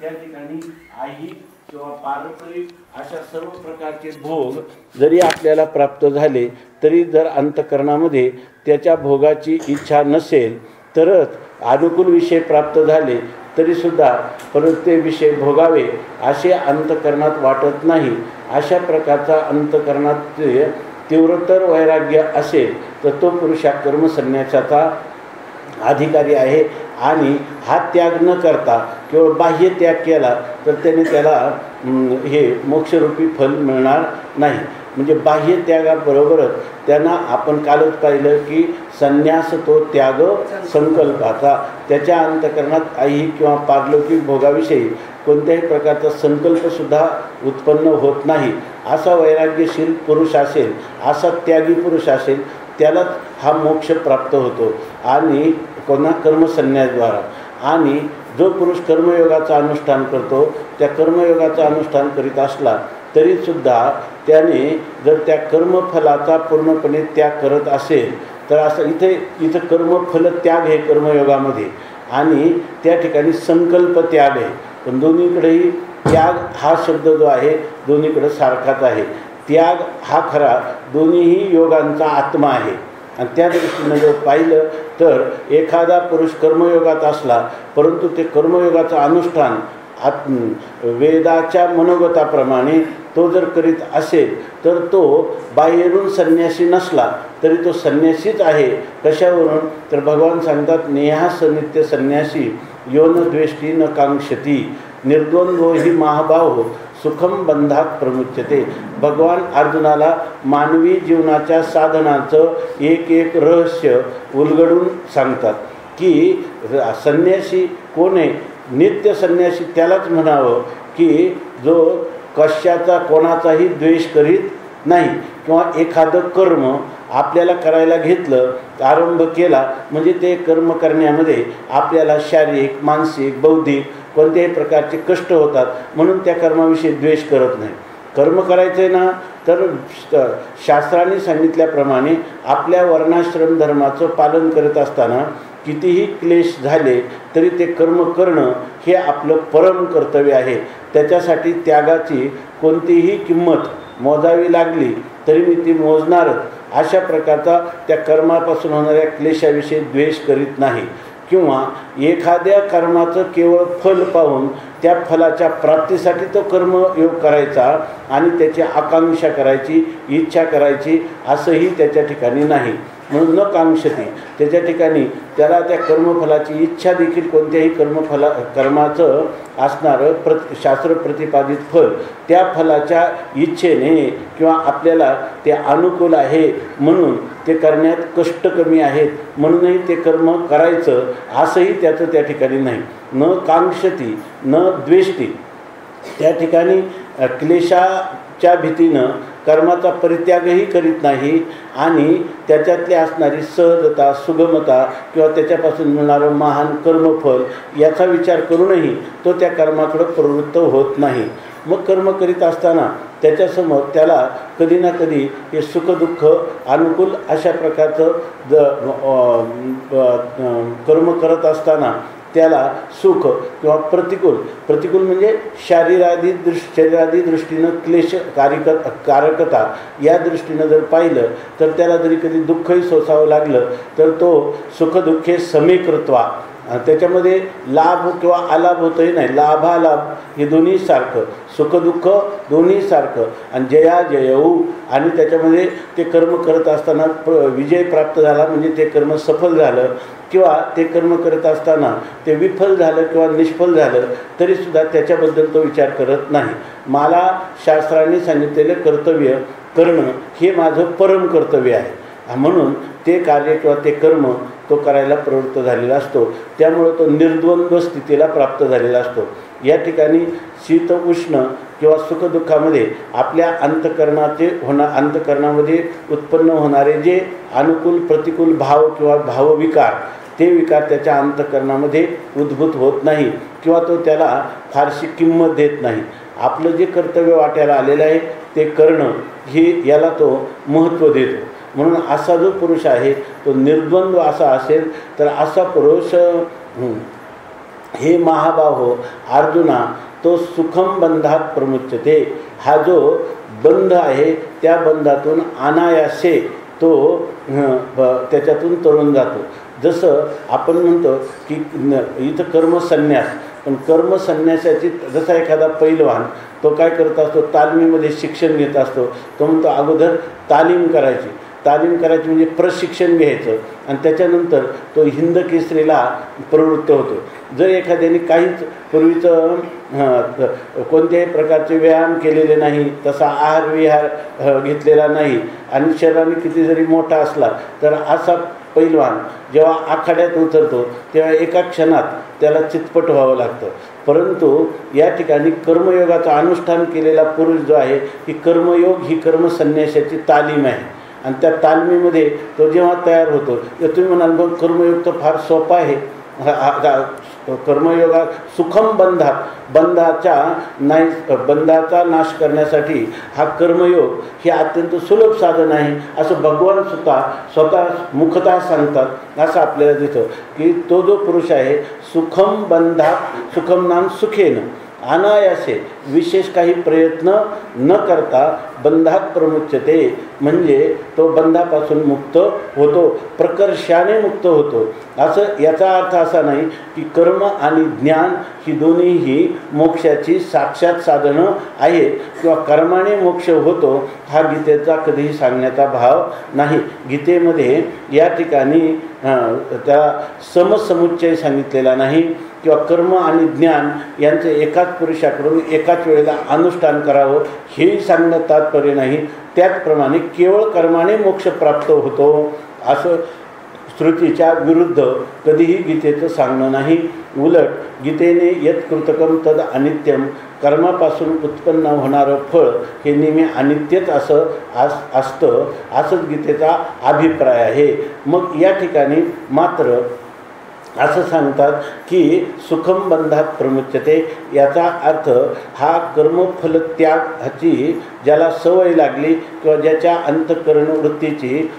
त्या ठिकाणी आई किंवा पारंपरिक अशा सर्व प्रकारचे भोग जरी आपल्याला प्राप्त झाले तरी जर अंतःकरणामध्ये त्याच्या भोगाची इच्छा नसेल तरच अनुकूल विषय प्राप्त झाले तरीसुद्धा परत ते विषय भोगावे असे अंतःकरणात वाटत नाही. अशा प्रकारचा अंतःकरणात तीव्रतर वैराग्य असेल तर तो पुरुष हा कर्मसन्यासाचा अधिकारी आहे. आणि हा त्याग न करता केवळ बाह्य त्याग केला तर त्याला हे मोक्षरूपी फल मिळणार नाही. म्हणजे बाह्य त्यागाबरोबरच त्यांना आपण कालच पाहिलं की संन्यास तो त्याग संकल्पाचा. त्याच्या अंतःकरणात आई किंवा पारलौकिक भोगाविषयी कोणत्याही प्रकारचा संकल्पसुद्धा उत्पन्न होत नाही. असा वैराग्यशील पुरुष असेल, असा त्यागी पुरुष असेल त्यालाच हा मोक्ष प्राप्त होतो. आणि कोणा कर्मसन्यासद्वारा. आणि जो पुरुष कर्मयोगाचं अनुष्ठान करतो त्या कर्मयोगाचं अनुष्ठान करीत असला तरीसुद्धा त्याने जर त्या कर्मफलाचा पूर्णपणे त्याग करत असेल तर असं इथं कर्मफल त्याग हे कर्मयोगामध्ये आणि त्या ठिकाणी संकल्प त्याग आहे. पण दोन्हीकडेही त्याग हा शब्द जो आहे दोन्हीकडे सारखाच आहे. त्याग हा खरा दोन्हीही योगांचा आत्मा आहे. आणि त्या दृष्टीनं जर पाहिलं तर एखादा पुरुष कर्मयोगात असला परंतु ते कर्मयोगाचं अनुष्ठान वेदाच्या मनोगताप्रमाणे तो जर करीत असेल तर तो बाहेरून संन्यासी नसला तरी तो संन्यासीच आहे. कशावरून तर भगवान सांगतात नेहास नित्य संन्यासी यो न द्वेष्टी न कांक्षती निर्द्वंद्वो ही महाभाव सुखम बंधात प्रमुच्यते. भगवान अर्जुनाला मानवी जीवनाच्या साधनाचं एक एक रहस्य उलगडून सांगतात की संन्यासी कोण आहे. नित्य संन्यासी त्यालाच म्हणावं की जो कशाचा कोणाचाही द्वेष करीत नाही किंवा एखादं कर्म आपल्याला करायला घेतलं आरंभ केला म्हणजे ते कर्म करण्यामध्ये आपल्याला शारीरिक मानसिक बौद्धिक कोणत्याही प्रकारचे कष्ट होतात म्हणून त्या कर्माविषयी द्वेष करत नाही. कर्म करायचं आहे ना तर शास्त्राने सांगितल्याप्रमाणे आपल्या वर्णाश्रम धर्माचं पालन करत असताना कितीही क्लेश झाले तरी ते कर्म करणं हे आपलं परम कर्तव्य आहे. त्याच्यासाठी त्यागाची कोणतीही किंमत मोजावी लागली तरी मी ती मोजणारच. अशा प्रकारचा त्या कर्मापासून होणाऱ्या क्लेशाविषयी द्वेष करीत नाही. किंवा एखाद्या कर्माचं केवळ फल पाहून त्या फलाच्या प्राप्तीसाठी तो कर्मयोग करायचा आणि त्याची आकांक्षा करायची इच्छा करायची असंही त्याच्या ठिकाणी नाही. म्हणून न कांक्षती त्याच्या ठिकाणी त्याला त्या कर्मफलाची इच्छा देखील कोणत्याही कर्माचं असणारं शास्त्र प्रतिपादित फल त्या फलाच्या इच्छेने किंवा आपल्याला ते अनुकूल आहे म्हणून ते करण्यात कष्ट कमी आहेत म्हणूनही ते कर्म करायचं असंही त्याचं त्या ठिकाणी नाही. न कांक्षती न द्वेष्टी त्या ठिकाणी क्लेशाच्या भीतीनं कर्माचा परित्यागही करीत नाही आणि त्याच्यातली असणारी सहजता सुगमता किंवा त्याच्यापासून मिळणारं महान कर्मफल याचा विचार करूनही तो त्या कर्माकडे प्रवृत्त होत नाही. मग कर्म करीत असताना त्याच्यासमोर त्याला कधी ना कधी हे सुखदुःख अनुकूल अशा प्रकारचं कर्म करत असताना त्याला सुख किंवा प्रतिकूल म्हणजे शरीरादी दृष्टीनं क्लेश कारकता या दृष्टीनं जर पाहिलं तर त्याला जरी कधी दुःखही सोसावं लागलं तर तो सुखदुःखे समीकृत्वा त्याच्यामध्ये लाभ किंवा अलाभ होतही नाही. लाभालाभ हे दोन्ही सारखं सुखदुःख दोन्ही सारखं आणि जयाजयऊ आणि त्याच्यामध्ये ते कर्म करत असताना विजय प्राप्त झाला म्हणजे ते कर्म सफल झालं किंवा ते कर्म करत असताना ते विफल झालं किंवा निष्फल झालं तरीसुद्धा त्याच्याबद्दल तो विचार करत नाही. मला शास्त्राने सांगितलेलं कर्तव्य करणं हे माझं परम कर्तव्य आहे म्हणून ते कार्य किंवा ते कर्म तो करायला प्रवृत्त झालेला असतो. त्यामुळे तो निर्द्वंद्व स्थितीला प्राप्त झालेला असतो. या ठिकाणी शीत उष्ण किंवा सुखदुःखामध्ये आपल्या अंतःकरणामध्ये उत्पन्न होणारे जे अनुकूल प्रतिकूल भाव किंवा भावविकार ते विकार त्याच्या अंतःकरणामध्ये उद्भूत होत नाही किंवा तो त्याला फारशी किंमत देत नाही. आपलं जे कर्तव्य वाट्याला आलेलं आहे ते करणं हे याला तो महत्त्व देतो. म्हणून असा जो पुरुष आहे तो निर्द्वंद्व असा असेल तर असा पुरुष हे महाबाहो अर्जुना, तो सुखम बंधात प्रमुच्यते, हा जो बंध आहे त्या बंधातून अनायासे तो त्याच्यातून तरुण जातो. जसं आपण म्हणतो की इथं कर्मसन्यास, पण कर्मसन्यासाची जसा एखादा पैलवान तो काय करत असतो, तालमीमध्ये शिक्षण घेत असतो. तो म्हणतो अगोदर तालीम करायची म्हणजे प्रशिक्षण घ्यायचं आणि त्याच्यानंतर तो हिंद केसरीला प्रवृत्त होतो. जर एखाद्याने काहीच पूर्वीचं कोणत्याही प्रकारचे व्यायाम केलेले नाही, तसा आहार विहार घेतलेला नाही आणि शरीराने किती जरी मोठा असला तर असा पैलवान जेव्हा आखाड्यात उतरतो तेव्हा एका क्षणात त्याला चितपट व्हावं लागतं. परंतु या ठिकाणी कर्मयोगाचं अनुष्ठान केलेला पुरुष जो आहे, की कर्मयोग ही कर्मसन्यासाची तालीम आहे आणि त्या तालमीमध्ये तो जेव्हा तयार होतो, तर तुम्ही म्हणाल मग कर्मयोग तर फार सोपा आहे. कर्मयोगा सुखम बंधाचा नाश करण्यासाठी हा कर्मयोग हे अत्यंत सुलभ साधन आहे असं भगवान स्वतः मुखतः सांगतात. असं आपल्याला दिसतं की तो जो पुरुष आहे सुखम नाम सुखेन, अनायासे विशेष काही प्रयत्न न करता बंधात प्रमुच्यते, म्हणजे तो बंधापासून मुक्त होतो, प्रकर्षाने मुक्त होतो. असं याचा अर्थ असा नाही की कर्म आणि ज्ञान ही दोन्हीही मोक्षाची साक्षात साधनं आहेत किंवा कर्माने मोक्ष होतो हा गीतेचा कधीही सांगण्याचा भाव नाही. गीतेमध्ये या ठिकाणी त्या समसमुच्चय सांगितलेला नाही किंवा कर्म आणि ज्ञान यांचं एकाच पुरुषाकडून एकाच वेळेला अनुष्ठान करावं हेही सांगण्यात तात्पर्य नाही. त्याचप्रमाणे केवळ कर्माने मोक्ष प्राप्त होतो असं श्रुतीच्या विरुद्ध कधीही गीतेचं सांगणं नाही. उलट गीतेने यत् कृतकम तद अनित्यम, कर्मापासून उत्पन्न होणारं फळ हे नेहमी अनित्यच असतं असंच गीतेचा अभिप्राय आहे. मग या ठिकाणी मात्र असं सांगतात की सुखम बंधात प्रमुच्यते, याचा अर्थ हा कर्मफल त्यागाची ज्याला सवय लागली किंवा ज्याच्या अंतःकरण वृत्तीची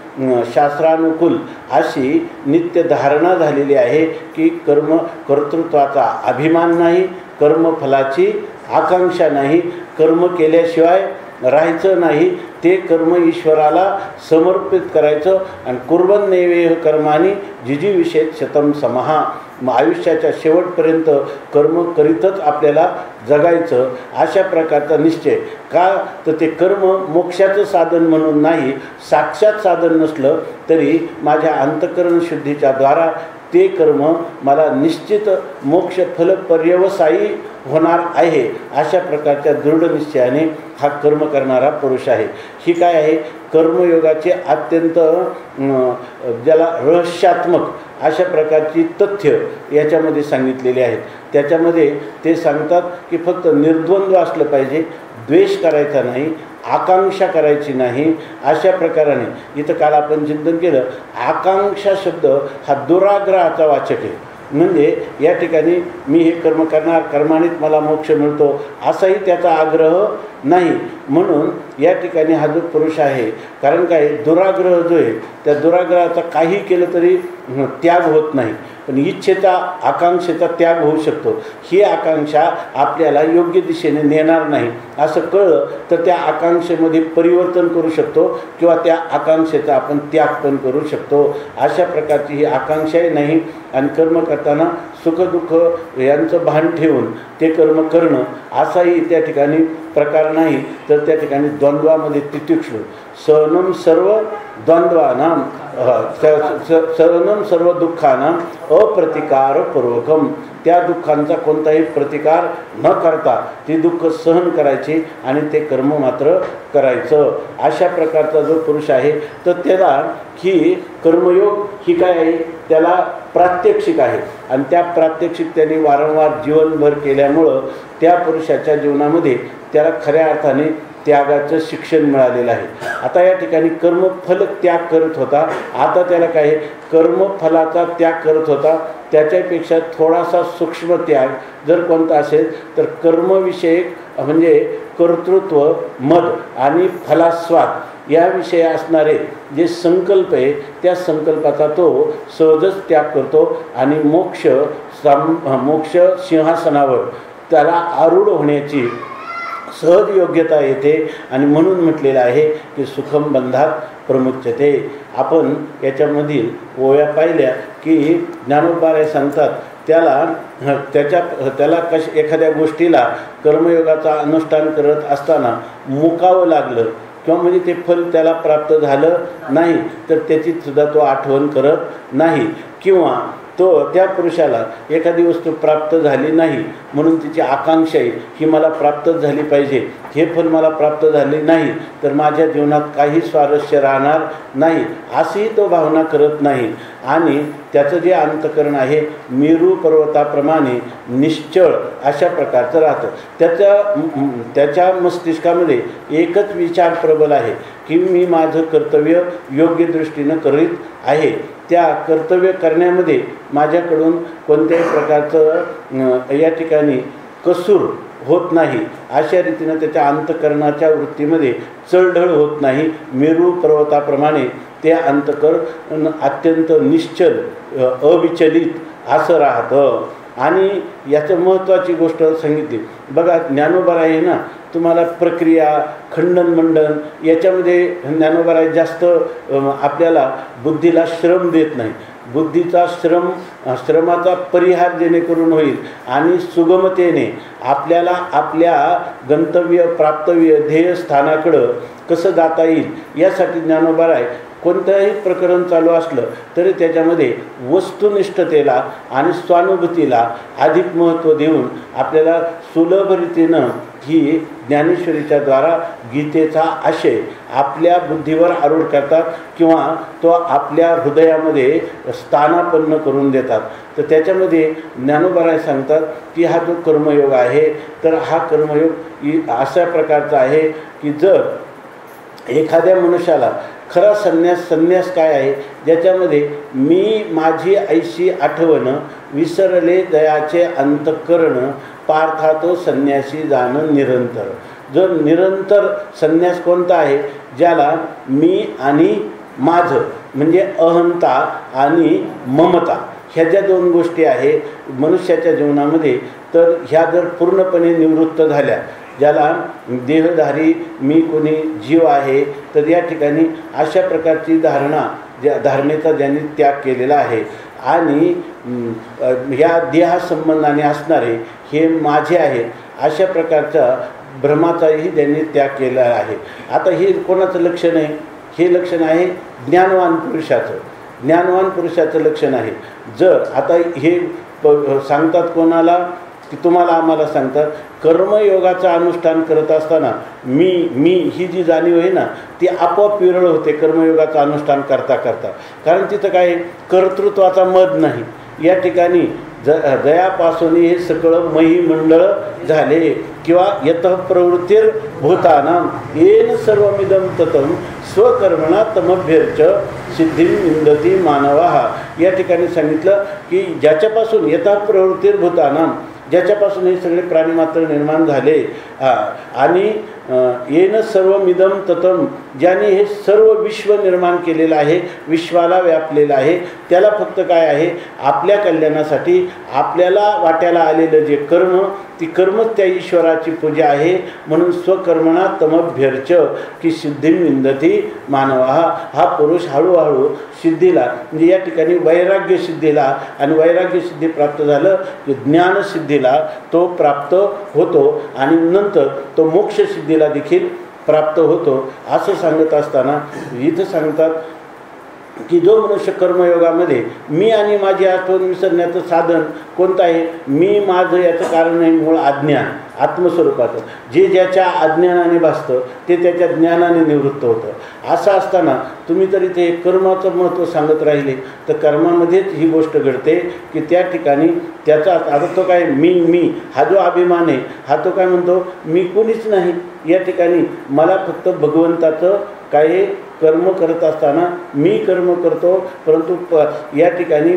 शास्त्रानुकूल अशी नित्य धारणा झालेली आहे की कर्तृत्वाचा अभिमान नाही, कर्मफलाची आकांक्षा नाही, कर्म केल्याशिवाय राहायचं नाही, ते कर्म ईश्वराला समर्पित करायचं आणि कुर्बन नैवेह कर्मानी जिजीविषेत शतम समहा, आयुष्याच्या शेवटपर्यंत कर्म करीतच आपल्याला जगायचं अशा प्रकारचा निश्चय. का तर ते कर्म मोक्षाचं साधन म्हणून नाही, साक्षात साधन नसलं तरी माझ्या अंतःकरण शुद्धीच्या द्वारा ते कर्म मला निश्चित मोक्ष फल पर्यवसायी होणार आहे अशा प्रकारच्या दृढ निश्चयाने हा कर्म करणारा पुरुष आहे. ही काय आहे, कर्मयोगाचे अत्यंत ज्याला रहस्यात्मक अशा प्रकारची तथ्य याच्यामध्ये सांगितलेली आहेत. त्याच्यामध्ये ते सांगतात की फक्त निर्द्वंद्व असलं पाहिजे, द्वेष करायचा नाही, आकांक्षा करायची नाही. अशा प्रकाराने इथं काल आपण चिंतन केलं, आकांक्षा शब्द हा दुराग्रहाचा वाचक आहे. म्हणजे या ठिकाणी मी हे कर्म करणार, कर्मानेच मला मोक्ष मिळतो असाही त्याचा आग्रह नाही. म्हणून या ठिकाणी हा जो पुरुष आहे, कारण काय दुराग्रह जो आहे त्या दुराग्रहाचा काही केलं तरी त्याग होत नाही, पण इच्छेचा आकांक्षेचा त्याग होऊ शकतो. ही आकांक्षा आपल्याला योग्य दिशेने नेणार नाही असं कळलं तर त्या आकांक्षेमध्ये परिवर्तन करू शकतो किंवा त्या आकांक्षेचा आपण त्याग पण करू शकतो. अशा प्रकारची ही आकांक्षाही नाही. आणि कर्म करताना सुखदुःख यांचं भान ठेवून ते कर्म करणं असाही त्या ठिकाणी प्रकार नाही. तर त्या ठिकाणी द्वंद्वामध्ये तितिक्षु सहनम सर्व द्वंद्वानाम सहनम सर्व दुःखानां अप्रतिकारपूर्वकम, त्या दुःखांचा कोणताही प्रतिकार न करता ती दुःख सहन करायची आणि ते कर्म मात्र करायचं. अशा प्रकारचा जो पुरुष आहे तर त्याला ही कर्मयोग ही काय आहे, त्याला प्रात्यक्षिक आहे आणि त्या प्रात्यक्षिक त्याने वारंवार जीवनभर केल्यामुळं त्या पुरुषाच्या जीवनामध्ये त्याला खऱ्या अर्थाने त्यागाचं शिक्षण मिळालेलं आहे. आता या ठिकाणी कर्मफल त्याग करत होता, आता त्याला काय कर्मफलाचा त्याग करत होता. त्याच्यापेक्षा थोडासा सूक्ष्म त्याग जर कोणता असेल तर कर्मविषयक म्हणजे कर्तृत्व मद आणि फलास्वाद याविषयी असणारे जे संकल्प आहे त्या संकल्पाचा तो सहजच त्याग करतो आणि मोक्ष सिंहासनावर त्याला आरूढ होण्याची सहज योग्यता येते. आणि म्हणून म्हटलेलं आहे की सुखम बंधात प्रमुच्यते. आपण याच्यामधील ओव्या पाहिल्या की ज्ञानोबा सांगतात त्याला एखाद्या गोष्टीला कर्मयोगाचा अनुष्ठान करत असताना मुकावं लागलं किंवा म्हणजे ते फल त्याला प्राप्त झालं नाही तर त्याची सुद्धा तो आठवण करत नाही, किंवा त्या पुरुषाला एखादी वस्तू प्राप्त झाली नाही म्हणून तिची आकांक्षा आहे की मला प्राप्तच झाली पाहिजे, हे फल मला प्राप्त झाले नाही तर माझ्या जीवनात काही स्वारस्य राहणार नाही अशीही तो भावना करत नाही. आणि त्याचं जे अंतःकरण आहे मेरू पर्वताप्रमाणे निश्चळ अशा प्रकारचं राहतं. त्याच्या मस्तिष्कामध्ये एकच विचार प्रबल आहे की मी माझं कर्तव्य योग्य दृष्टीनं करीत आहे. त्या कर्तव्य करण्यामध्ये माझ्याकडून कोणत्याही प्रकारचं या ठिकाणी कसूर होत नाही अशा रीतीनं त्याच्या अंतःकरणाच्या वृत्तीमध्ये चढढळ होत नाही. मेरू पर्वताप्रमाणे ते अंतःकरण अत्यंत निश्चल अविचलित असं राहतं. आणि याचं महत्त्वाची गोष्ट सांगितली बघा. ज्ञानोबा ना तुम्हाला प्रक्रिया खंडन मंडन याच्यामध्ये ज्ञानोबा जास्त आपल्याला बुद्धीला श्रम देत नाही. बुद्धीचा श्रमाचा परिहार जेणेकरून होईल आणि सुगमतेने आपल्याला आपल्या गंतव्य प्राप्तव्य ध्येयस्थानाकडं कसं जाता येईल यासाठी ज्ञानोबा कोणतंही प्रकरण चालू असलं तरी त्याच्यामध्ये वस्तुनिष्ठतेला आणि स्वानुभूतीला अधिक महत्त्व देऊन आपल्याला सुलभ रीतीनं ही ज्ञानेश्वरीच्या द्वारा गीतेचा आशय आपल्या बुद्धीवर आरूढ करतात किंवा तो आपल्या हृदयामध्ये स्थानापन्न करून देतात. तर त्याच्यामध्ये ज्ञानोबा सांगतात की हा जो कर्मयोग आहे तर हा कर्मयोग अशा प्रकारचा आहे की जर एखाद्या मनुष्याला खरा संन्यास काय आहे ज्याच्यामध्ये मी माझी ऐशी आठवण विसरले दयाचे अंतःकरण पार्था तो संन्यासी जाणं निरंतर. जो निरंतर संन्यास कोणता आहे ज्याला मी आणि माझं म्हणजे अहंता आणि ममता ह्या ज्या दोन गोष्टी आहे मनुष्याच्या जीवनामध्ये तर ह्या जर पूर्णपणे निवृत्त झाल्या, ज्याला देहधारी मी कोणी जीव आहे तर या ठिकाणी अशा प्रकारची धारणेचा ज्यांनी त्याग केलेला आहे आणि ह्या देहासंबंधाने असणारे हे माझे आहेत अशा प्रकारचा भ्रमाचाही त्यांनी त्याग केला आहे. आता हे कोणाचं लक्षण आहे? हे लक्षण आहे ज्ञानवान पुरुषाचं. ज्ञानवान पुरुषाचं लक्षण आहे. जर आता हे सांगतात कोणाला की तुम्हाला आम्हाला सांगतात कर्मयोगाचं अनुष्ठान करत असताना मी ही जी जाणीव आहे ना ती आपोआप विरळ होते कर्मयोगाचं अनुष्ठान करता करता. कारण तिथं काय कर्तृत्वाचा मद नाही. या ठिकाणी दयापासून हे सकळ महीमंडळ झाले किंवा यतः प्रवृत्तीर भूतानां येन सर्वमिदं ततं स्वकर्मणा तमभ्यर्च सिद्धिं विंदती मानवाः. या ठिकाणी सांगितलं की ज्याच्यापासून यतः प्रवृत्तीर भूतानां ज्याच्यापासून हे सगळे प्राणीमात्र निर्माण झाले आणि येन सर्वमिदं ततं ज्याने हे सर्व विश्व निर्माण केलेलं आहे विश्वाला व्यापलेलं आहे त्याला फक्त काय आहे आपल्या कल्याणासाठी आपल्याला वाट्याला आलेलं जे कर्म ती कर्मच त्या ईश्वराची पूजा आहे. म्हणून स्वकर्मणा तमभ्यर्च की सिद्धिं विंदती मानवाः. हा पुरुष हळूहळू सिद्धीला म्हणजे या ठिकाणी वैराग्य सिद्धीला आणि वैराग्य सिद्धी प्राप्त झालं की ज्ञानसिद्धीला तो प्राप्त होतो आणि नंतर तो मोक्ष सिद्धीला देखील प्राप्त होतो असं सांगत असताना इथं सांगतात की जो मनुष्य कर्मयोगामध्ये मी आणि माझी आठवण विसरण्याचं साधन कोणतं आहे? मी माझं याचं कारण आहे मूळ अज्ञान आत्मस्वरूपाचं. जे ज्याच्या अज्ञानाने भासतं ते त्याच्या ज्ञानाने निवृत्त होतं. असं असताना तुम्ही जर इथे कर्माचं महत्त्व सांगत राहिले तर कर्मामध्येच ही गोष्ट घडते की त्या ठिकाणी त्याचा आता तो काय मी हा जो अभिमान आहे हा तो काय म्हणतो मी कोणीच नाही. या ठिकाणी मला फक्त भगवंताचं काय कर्म करत असताना मी कर्म करतो, परंतु या ठिकाणी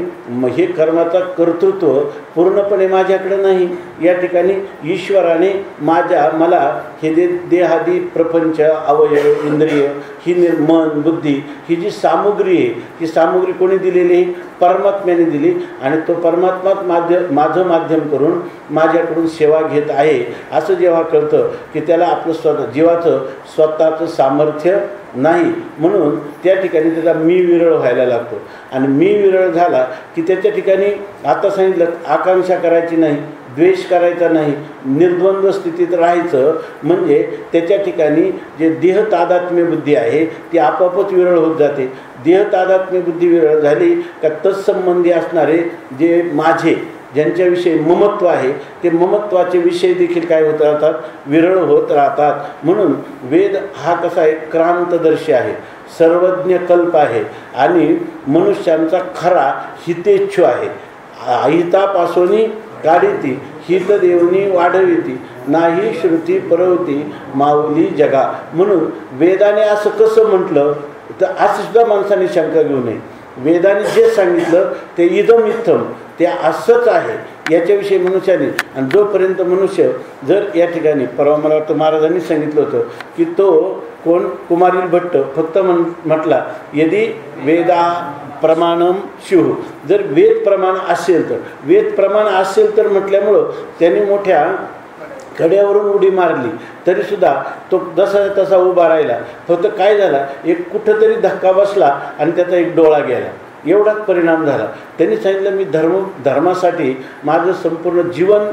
हे कर्माचा कर्तृत्व पूर्णपणे माझ्याकडे नाही. या ठिकाणी ईश्वराने मला हे देहादी प्रपंच, अवयव, इंद्रिय, ही मन, बुद्धी, ही जी सामुग्री आहे, ही सामुग्री कोणी दिलेली आहे? परमात्म्याने दिली. आणि तो परमात्माच माझं माध्यम करून माझ्याकडून सेवा घेत आहे असं जेव्हा कळतं की त्याला आपलं जीवाचं स्वतःचं सामर्थ्य नाही, म्हणून त्या ठिकाणी त्याचा मी विरळ व्हायला लागतो. आणि मी विरळ झाला की त्याच्या ठिकाणी आता सांगितलं आकांक्षा करायची नाही, द्वेष करायचा नाही, निर्द्वंद्व स्थितीत राहायचं. म्हणजे त्याच्या ठिकाणी जे देह तादात्म्य बुद्धी आहे ती आपोआपच विरळ होत जाते. देह तादात्म्य बुद्धी विरळ झाली का तत्संबंधी असणारे जे माझे ज्यांच्याविषयी ममत्व आहे ते ममत्वाचे विषय देखील काय होत राहतात? विरळ होत राहतात. म्हणून वेद हा कसा आहे? क्रांतदर्शी आहे, सर्वज्ञ कल्प आहे आणि मनुष्यांचा खरा हितेच्छू आहे. अहितापासून काढिती हित देवनी वाढविती नाही श्रुती परवती माऊली जगा. म्हणून वेदाने असं कसं म्हटलं तर असं सुद्धा माणसाने शंका घेऊ नये. वेदाने जे सांगितलं ते इदम इत्थम, ते असंच आहे याच्याविषयी मनुष्याने. आणि जोपर्यंत मनुष्य जर या ठिकाणी परवा मला वाटतं महाराजांनी सांगितलं होतं की तो कोण कुमारील भट्ट फक्त म्हटला यदि वेदा प्रमाणम शिव, जर वेद प्रमाण असेल तर, वेद प्रमाण असेल तर म्हटल्यामुळं त्यांनी मोठ्या कड्यावरून उडी मारली तरीसुद्धा तो जसा तसा उभा राहिला. फक्त काय झाला, एक कुठंतरी धक्का बसला आणि त्याचा एक डोळा गेला, एवढाच परिणाम झाला. त्यांनी सांगितलं मी धर्मासाठी माझं संपूर्ण जीवन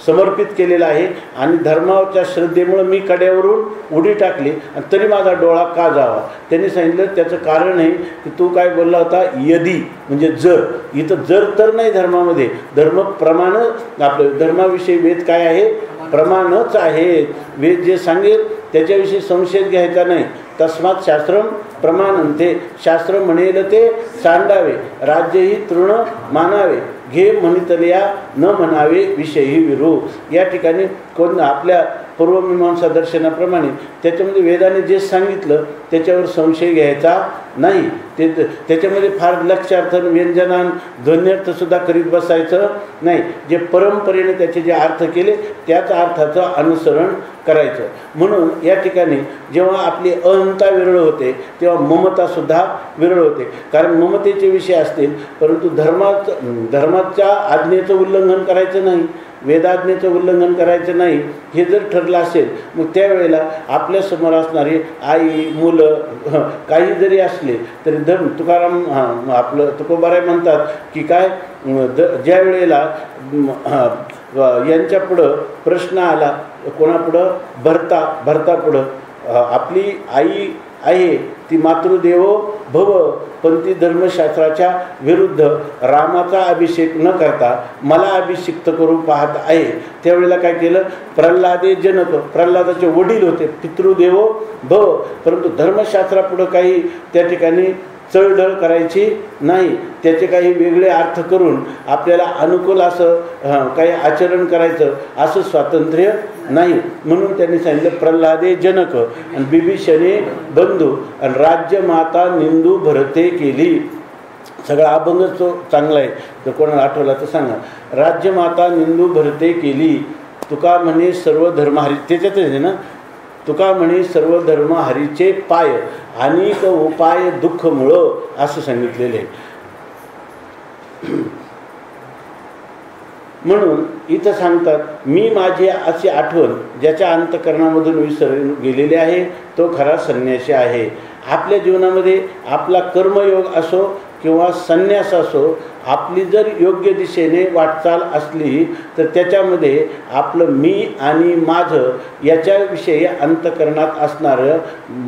समर्पित केलेलं आहे आणि धर्माच्या श्रद्धेमुळं मी कड्यावरून उडी टाकली आणि तरी माझा डोळा का जावा. त्यांनी सांगितलं त्याचं कारण आहे की तू काय बोलला होता, यदी म्हणजे जर. इथं जर तर नाही धर्मामध्ये, धर्म प्रमाण, आपलं धर्माविषयी वेद काय आहे? प्रमाणच आहे. वेद जे सांगेल त्याच्याविषयी संशय घ्यायचा नाही. तस्मात शास्त्रम प्रमाणंते, शास्त्र म्हणेल ते सांडावे, राज्यही तृण मानावे, घे म्हणितल्या न म्हणावे विषयी विरू. या ठिकाणी कोण आपल्या पूर्वमीमांसा दर्शनाप्रमाणे त्याच्यामध्ये वेदाने जे सांगितलं त्याच्यावर संशय घ्यायचा नाही. त्याच्यामध्ये फार लक्षार्थ, व्यंजनान, ध्वन्यर्थसुद्धा करीत बसायचं नाही. जे परंपरेने त्याचे जे अर्थ केले त्याच अर्थाचं अनुसरण करायचं. म्हणून या ठिकाणी जेव्हा आपली अहंता विरळ होते तेव्हा ममतासुद्धा विरळ होते. कारण ममतेचे विषय असतील परंतु धर्माच्या आज्ञेचं उल्लंघन करायचं नाही, वेदाज्ञेचं उल्लंघन करायचं नाही हे जर ठरलं असेल मग त्यावेळेला आपल्यासमोर असणारी आई, मुलं काही जरी असले तरी तुकाराम आपलं तुकोबाराय म्हणतात की काय, ज्या वेळेला यांच्यापुढं प्रश्न आला, कोणापुढं? भरतापुढं आपली आई आहे ती मातृदेवो भव, पण ती धर्मशास्त्राच्या विरुद्ध रामाचा अभिषेक न करता मला अभिषिक्त करून पाहत आहे. त्यावेळेला काय केलं? प्रल्हादे जनक, प्रल्हादाचे वडील होते, पितृदेवो भव, परंतु धर्मशास्त्रापुढं काही त्या ठिकाणी चळढळ करायची नाही, त्याचे काही वेगळे अर्थ करून आपल्याला अनुकूल असं काही आचरण करायचं असं स्वातंत्र्य नाही. म्हणून त्यांनी सांगितलं प्रल्हादे जनक आणि बिभीषणे बंधू आणि राज्यमाता निंदू भरते केली. सगळा अभंग तो चांगला आहे, जर कोणाला आठवला तर सांगा. राज्यमाता निंदू भरते केली, तुका म्हणे सर्व धर्म हरी, त्याच्यातच आहे ना, तुका म्हणे सर्व धर्म हरीचे पाय, अनेक उपाय दुःख मुळं असं सांगितलेलं आहे. म्हणून इथं सांगतात मी माझी अशी आठवण ज्याच्या अंतःकरणामधून विसरून गेलेले आहे तो खरा संन्यासी आहे. आपल्या जीवनामध्ये आपला कर्मयोग असो किंवा संन्यास असो, आपली जर योग्य दिशेने वाटचाल असली तर त्याच्यामध्ये आपलं मी आणि माझं याच्याविषयी अंतःकरणात असणारं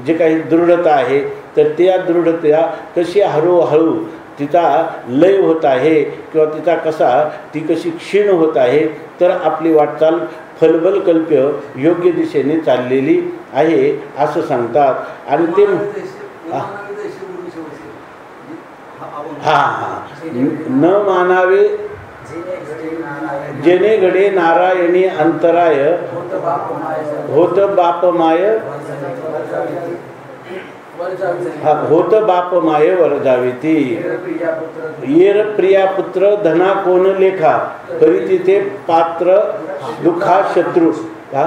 जे काही दृढता आहे तर त्या दृढता कशी हळूहळू तिचा लय होत आहे किंवा तिचा ती कशी क्षीण होत आहे, तर आपली वाटचाल फलबलकल्प्य योग्य दिशेने चाललेली आहे असं सांगतात. आणि ते न मानावे जेने घडे नारायणी अंतराय, होत बापमाय हा होत बाप माये वर जावी ती येर प्रिया पुत्र धना कोण लेखा करी तिथे पात्र दुःखा शत्रू हा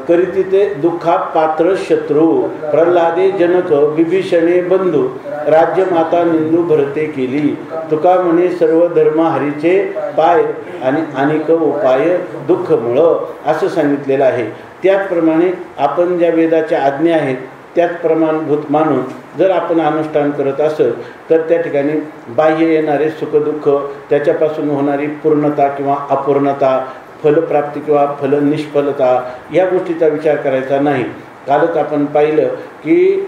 करी तिथे दुःखा पात्र शत्रू प्रल्हादे जनक विभीषणे बंधू राज्य माता निंदू भरते केली तुका म्हणे सर्व धर्म हरीचे पाय आणि अनेक उपाय दुःख मुळ असं सांगितलेलं आहे. त्याचप्रमाणे आपण ज्या वेदाच्या आज्ञा आहेत त्याच प्रमाणभूत मानून जर आपण अनुष्ठान करत असेल तर त्या ठिकाणी बाह्य येणारे सुखदुःख त्याच्यापासून होणारी पूर्णता किंवा अपूर्णता फलप्राप्ती किंवा फलनिष्फलता या गोष्टीचा विचार करायचा नाही. कालच आपण पाहिलं की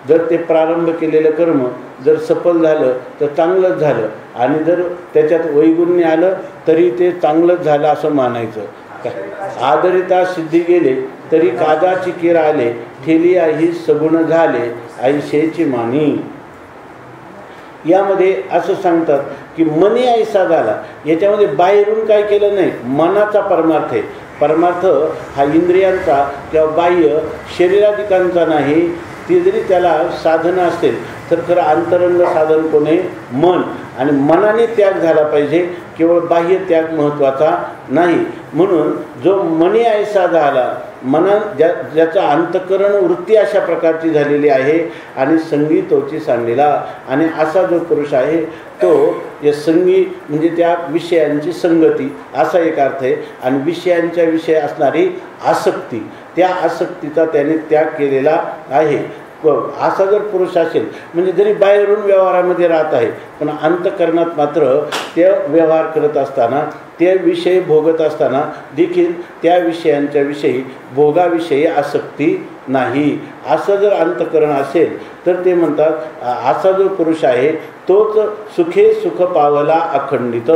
जर ते प्रारंभ केलेलं कर्म जर सफल झालं तर चांगलंच झालं आणि जर त्याच्यात वैगुण्य आलं तरी ते चांगलंच झालं असं मानायचं. आदरिता सिद्धी गेले तरी कादाची किर आले ठेली आई सगुण झाले ऐशेची मानी. यामध्ये असं सांगतात की मनी ऐसा झाला. याच्यामध्ये बाहेरून काय केलं नाही, मनाचा परमार्थ आहे. परमार्थ हा इंद्रियांचा किंवा बाह्य शरीराधिकांचा नाही. ती जरी त्याला साधन असेल तर खरं अंतरंग साधन कोणे मन आणि मनाने त्याग झाला पाहिजे. केवळ बाह्य त्याग महत्त्वाचा नाही. म्हणून जो मनी ऐसा झाला मना ज्याचा अंतकरण वृत्ती अशा प्रकारची झालेली आहे आणि संगी तोची सांडलेला आणि असा जो पुरुष आहे तो या संगी म्हणजे त्या विषयांची संगती असा एक अर्थ आहे आणि विषयांच्या विषय असणारी आसक्ती त्या आसक्तीचा त्याने त्याग केलेला आहे. असा जर पुरुष असेल म्हणजे जरी बाहेरून व्यवहारामध्ये राहत आहे पण अंतकरणात मात्र ते व्यवहार करत असताना ते विषय भोगत असताना देखील त्या विषयांच्या विषयी भोगाविषयी आसक्ती नाही. असं जर अंतकरण असेल तर ते म्हणतात असा जो पुरुष आहे तोच सुखे सुख पावला अखंडित.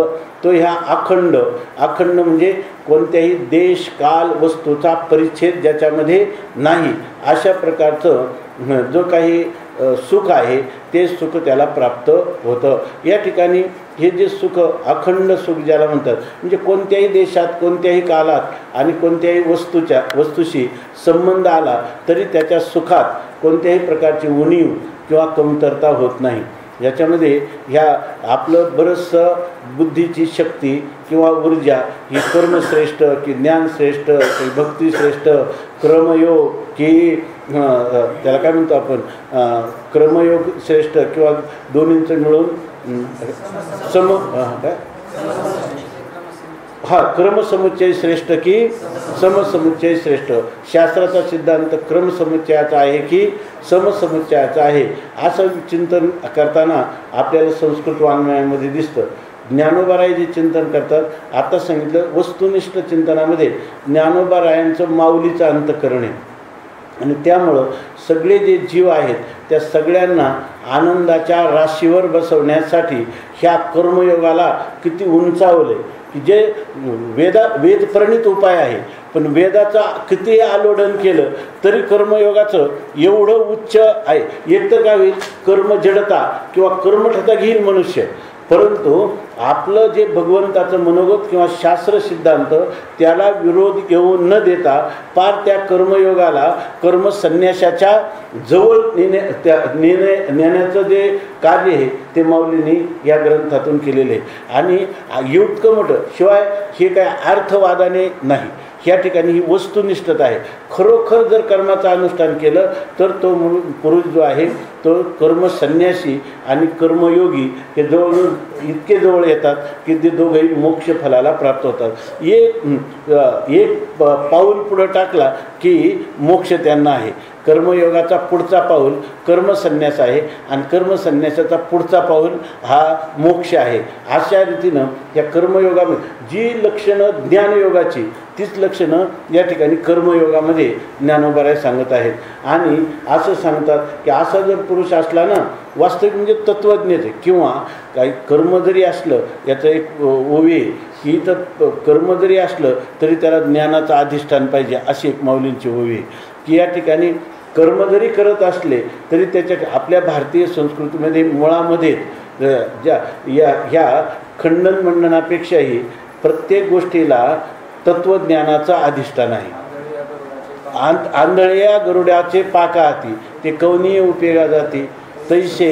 तो ह्या अखंड म्हणजे कोणत्याही देश काल वस्तूचा परिच्छेद ज्याच्यामध्ये नाही अशा प्रकारचं जो काही सुख आहे ते सुख त्याला प्राप्त होतं. या ठिकाणी हे जे सुख अखंड सुख ज्याला म्हणतात म्हणजे कोणत्याही देशात कोणत्याही कालात आणि कोणत्याही वस्तूशी संबंध आला तरी त्याच्या सुखात कोणत्याही प्रकारची उणीव किंवा कमतरता होत नाही. याच्यामध्ये ह्या आपलं बरंचसं बुद्धीची शक्ती किंवा ऊर्जा ही कर्मश्रेष्ठ की ज्ञानश्रेष्ठ की भक्तिश्रेष्ठ क्रमयोग की त्याला काय म्हणतो आपण क्रमयोग श्रेष्ठ किंवा दोन्हींचं मिळून क्रमसमुच्चय श्रेष्ठ की समसमुच्चय श्रेष्ठ. शास्त्राचा सिद्धांत क्रमसमुच्चयाचा आहे की समसमुच्चयाचा आहे असं चिंतन करताना आपल्याला संस्कृत वाङ्मयामध्ये दिसतं. ज्ञानोबाराय जे चिंतन करतात आता सांगितलं वस्तुनिष्ठ चिंतनामध्ये ज्ञानोबारायांचं माऊलीचं अंतकरण आहे आणि त्यामुळं सगळे जे जीव आहेत त्या सगळ्यांना आनंदाच्या राशीवर बसवण्यासाठी ह्या कर्मयोगाला किती उंचावले की जे वेदप्रणित उपाय आहे पण वेदाचा कितीही आलोडन केलं तरी कर्मयोगाचं एवढं उच्च आहे. एक तर काय होईल कर्म जडता किंवा कर्मठता घेईल मनुष्य परंतु आपलं जे भगवंताचं मनोगत किंवा शास्त्र सिद्धांत त्याला विरोध येऊन न देता पार त्या कर्मयोगाला कर्मसन्यासाच्या जवळ नेण्याचं जे कार्य आहे ते माऊलींनी या ग्रंथातून केलेले आहे. आणि इतकं मोठं शिवाय हे काय अर्थवादाने नाही. या ठिकाणी ही वस्तुनिष्ठता आहे. खरोखर जर कर्माचं अनुष्ठान केलं तर तो पुरुष जो आहे तो कर्मसन्यासी आणि कर्मयोगी हे जवळ इतके जवळ येतात की ते दोघंही मोक्ष फलाला प्राप्त होतात. एक पाऊल पुढं टाकला की मोक्ष त्यांना आहे. कर्मयोगाचा पुढचा पाऊल कर्मसन्यास आहे आणि कर्मसन्यासाचा पुढचा पाऊल हा मोक्ष आहे. अशा रीतीनं या कर्मयोगामध्ये जी लक्षणं ज्ञानयोगाची तीच लक्षणं या ठिकाणी कर्मयोगामध्ये ज्ञानोबाराय सांगत आहेत. आणि असं सांगतात की असा जर पुरुष असला ना वास्तविक म्हणजे तत्त्वज्ञच आहे किंवा काही कर्म जरी असलं याचं एक ओवी की तर कर्म जरी असलं तरी त्याला ज्ञानाचं अधिष्ठान पाहिजे अशी एक माऊलींची ओवी आहे की या ठिकाणी कर्म जरी करत असले तरी त्याच्या आपल्या भारतीय संस्कृतीमध्ये मुळामध्ये ह्या खंडन मंडनापेक्षाही प्रत्येक गोष्टीला तत्त्वज्ञानाचं अधिष्ठान आहे. आंधळ्या गरुड्याचे पाका हाती ते कवनीय उपयोगा जाती तैसे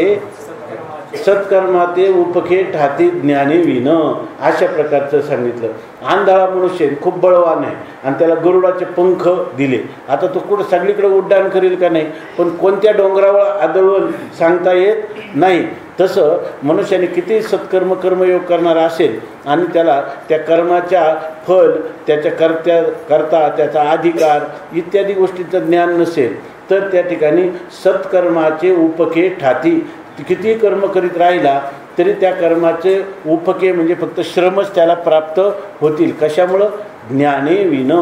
सत्कर्माते उपखे ठाती ज्ञानी विन. अशा प्रकारचं सांगितलं. आंधळा मनुष्य खूप बळवान आहे आणि त्याला गरुडाचे पंख दिले. आता तो कुठं सगळीकडे उड्डाण करेल का नाही, पण कोणत्या डोंगरावर आदळवून सांगता येत नाही. तसं मनुष्याने किती सत्कर्म कर्मयोग करणारा असेल आणि त्याला त्या कर्माच्या फल, त्याच्या करता त्याचा अधिकार इत्यादी गोष्टींचं ज्ञान नसेल तर त्या ठिकाणी सत्कर्माचे उपके ठाती कितीही कर्म करीत राहिला तरी त्या कर्माचे उपके म्हणजे फक्त श्रमच त्याला प्राप्त होतील. कशामुळं? ज्ञाने विन,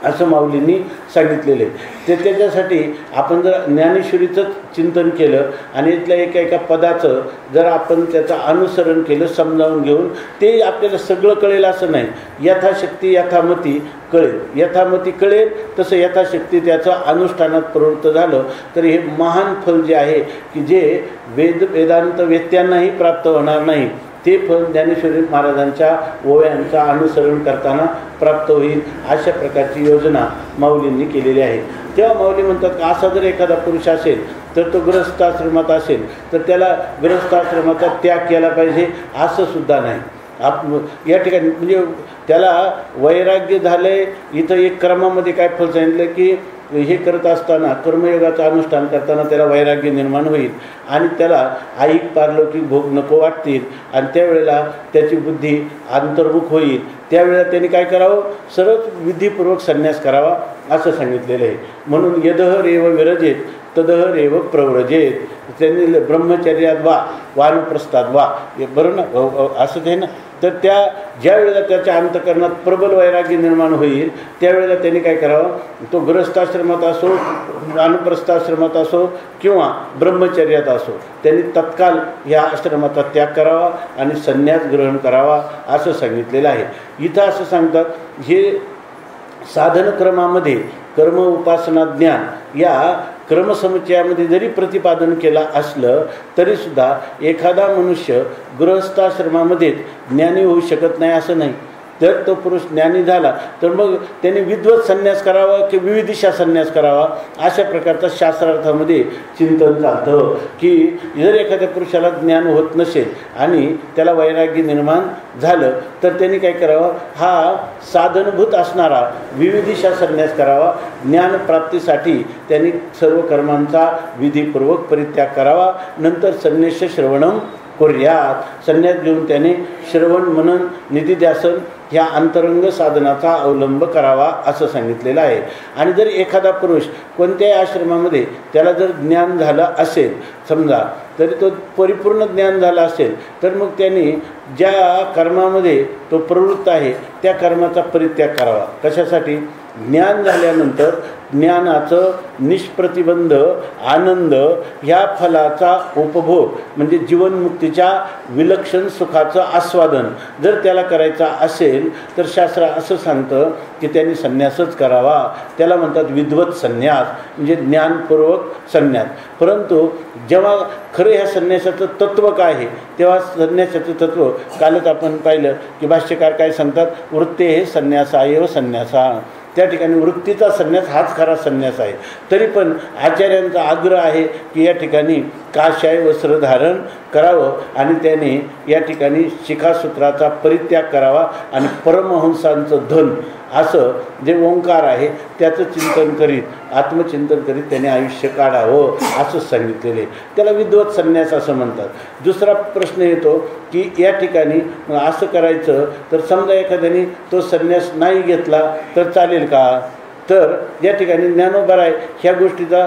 असं माऊलींनी सांगितलेलं आहे. ते त्याच्यासाठी आपण जर ज्ञानेश्वरीचंच चिंतन केलं आणि इथल्या एका पदाचं जर आपण त्याचं अनुसरण केलं समजावून घेऊन, ते आपल्याला सगळं कळेल असं नाही. यथाशक्ती यथामती कळेल. यथामती कळेल तसं यथाशक्ती त्याचं अनुष्ठानात प्रवृत्त झालं तर हे महान फल जे आहे की जे वेदांत वेत्यांनाही प्राप्त होणार नाही ते फल ज्ञानेश्वरी महाराजांच्या ओव्यांचा अनुसरण करताना प्राप्त होईल. अशा प्रकारची योजना माऊलींनी केलेली आहे. तेव्हा माऊली म्हणतात की असा जर एखादा पुरुष असेल तर तो गृहस्थाश्रमात असेल तर त्याला गृहस्थाश्रमाचा त्याग केला पाहिजे असं सुद्धा नाही. या ठिकाणी म्हणजे त्याला वैराग्य झालं आहे. इथं एक क्रमामध्ये काय फल सांगितलं की हे करत असताना कर्मयोगाचं अनुष्ठान करताना त्याला वैराग्य निर्माण होईल आणि त्याला ऐहिक पारलौकिक भोग नको वाटतील आणि त्यावेळेला त्याची बुद्धी अंतर्मुख होईल. त्यावेळेला त्यांनी काय करावं? सरळ विधीपूर्वक संन्यास करावा असं सांगितलेलं आहे. म्हणून यदह रेव विरजेत तदह रेव प्रव्रजेत. त्यांनी ब्रह्मचर्यात वा वानप्रस्थात वा, हे बरं ना, असंच आहे ना. तर त्या ज्या वेळेला त्याच्या अंतःकरणात प्रबल वैराग्य निर्माण होईल त्यावेळेला त्यांनी काय करावं? तो गृहस्थाश्रमात असो, वानप्रस्थाश्रमात असो किंवा ब्रह्मचर्यात असो, त्यांनी तत्काल या आश्रमाचा त्याग करावा आणि संन्यास ग्रहण करावा असं सांगितलेलं आहे. इथं असं सांगतात हे साधनक्रमामध्ये कर्म उपासना ज्ञान या क्रमसमुच्चयामध्ये जरी प्रतिपादन केलं असलं तरीसुद्धा एखादा मनुष्य गृहस्थाश्रमामध्येच ज्ञानी होऊ शकत नाही असं नाही. जर तो पुरुष ज्ञानी झाला तर मग त्याने विद्वत संन्यास करावा की विविधिशा संन्यास करावा अशा प्रकारचं शास्त्रार्थामध्ये चिंतन चालतं. की जर एखाद्या पुरुषाला ज्ञान होत नसेल आणि त्याला वैराग्य निर्माण झालं तर त्यांनी काय करावं? हा साधनभूत असणारा विविधिशा संन्यास करावा. ज्ञानप्राप्तीसाठी त्यांनी सर्व कर्मांचा विधीपूर्वक परित्याग करावा. नंतर संन्यास श्रवणम कुर्यात. संन्यास घेऊन त्याने श्रवण मनन निधिध्यासन ह्या अंतरंग साधनाचा अवलंब करावा असं सांगितलेलं आहे. आणि जर एखादा पुरुष कोणत्याही आश्रमामध्ये त्याला जर ज्ञान झालं असेल समजा, तरी तो परिपूर्ण ज्ञान झाला असेल तर मग त्यांनी ज्या कर्मामध्ये तो प्रवृत्त आहे त्या कर्माचा परित्याग करावा. कशासाठी? ज्ञान झाल्यानंतर ज्ञानाचं निष्प्रतिबंध आनंद ह्या फलाचा उपभोग म्हणजे जीवनमुक्तीच्या विलक्षण सुखाचं आस्वादन जर त्याला करायचा असेल तर शास्त्र असं सांगतं की त्यांनी संन्यासच करावा. त्याला म्हणतात विद्वत संन्यास म्हणजे ज्ञानपूर्वक संन्यास. परंतु जेव्हा खरं ह्या संन्यासाचं तत्त्व काय आहे तेव्हा संन्यासाचं तत्त्व कालच आपण पाहिलं की भाष्यकार काय सांगतात? वृत्ते हे संन्यासाय व संन्यासा. त्या ठिकाणी वृत्तीचा संन्यास हाच खरा संन्यास आहे. तरी पण आचार्यांचा आग्रह आहे की या ठिकाणी काशाय वस्त्र धारण करावं आणि त्याने या ठिकाणी शिखासूत्राचा परित्याग करावा आणि परमहंसांचं धन असं जे ओंकार आहे त्याचं चिंतन करीत आत्मचिंतन करीत त्याने आयुष्य काढावं असं सांगितलेलं आहे. त्याला विद्वत संन्यास असं म्हणतात. दुसरा प्रश्न येतो की या ठिकाणी असं करायचं तर समजा एखाद्याने तो संन्यास नाही घेतला तर चालेल का? तर या ठिकाणी ज्ञानोबराय ह्या गोष्टीचा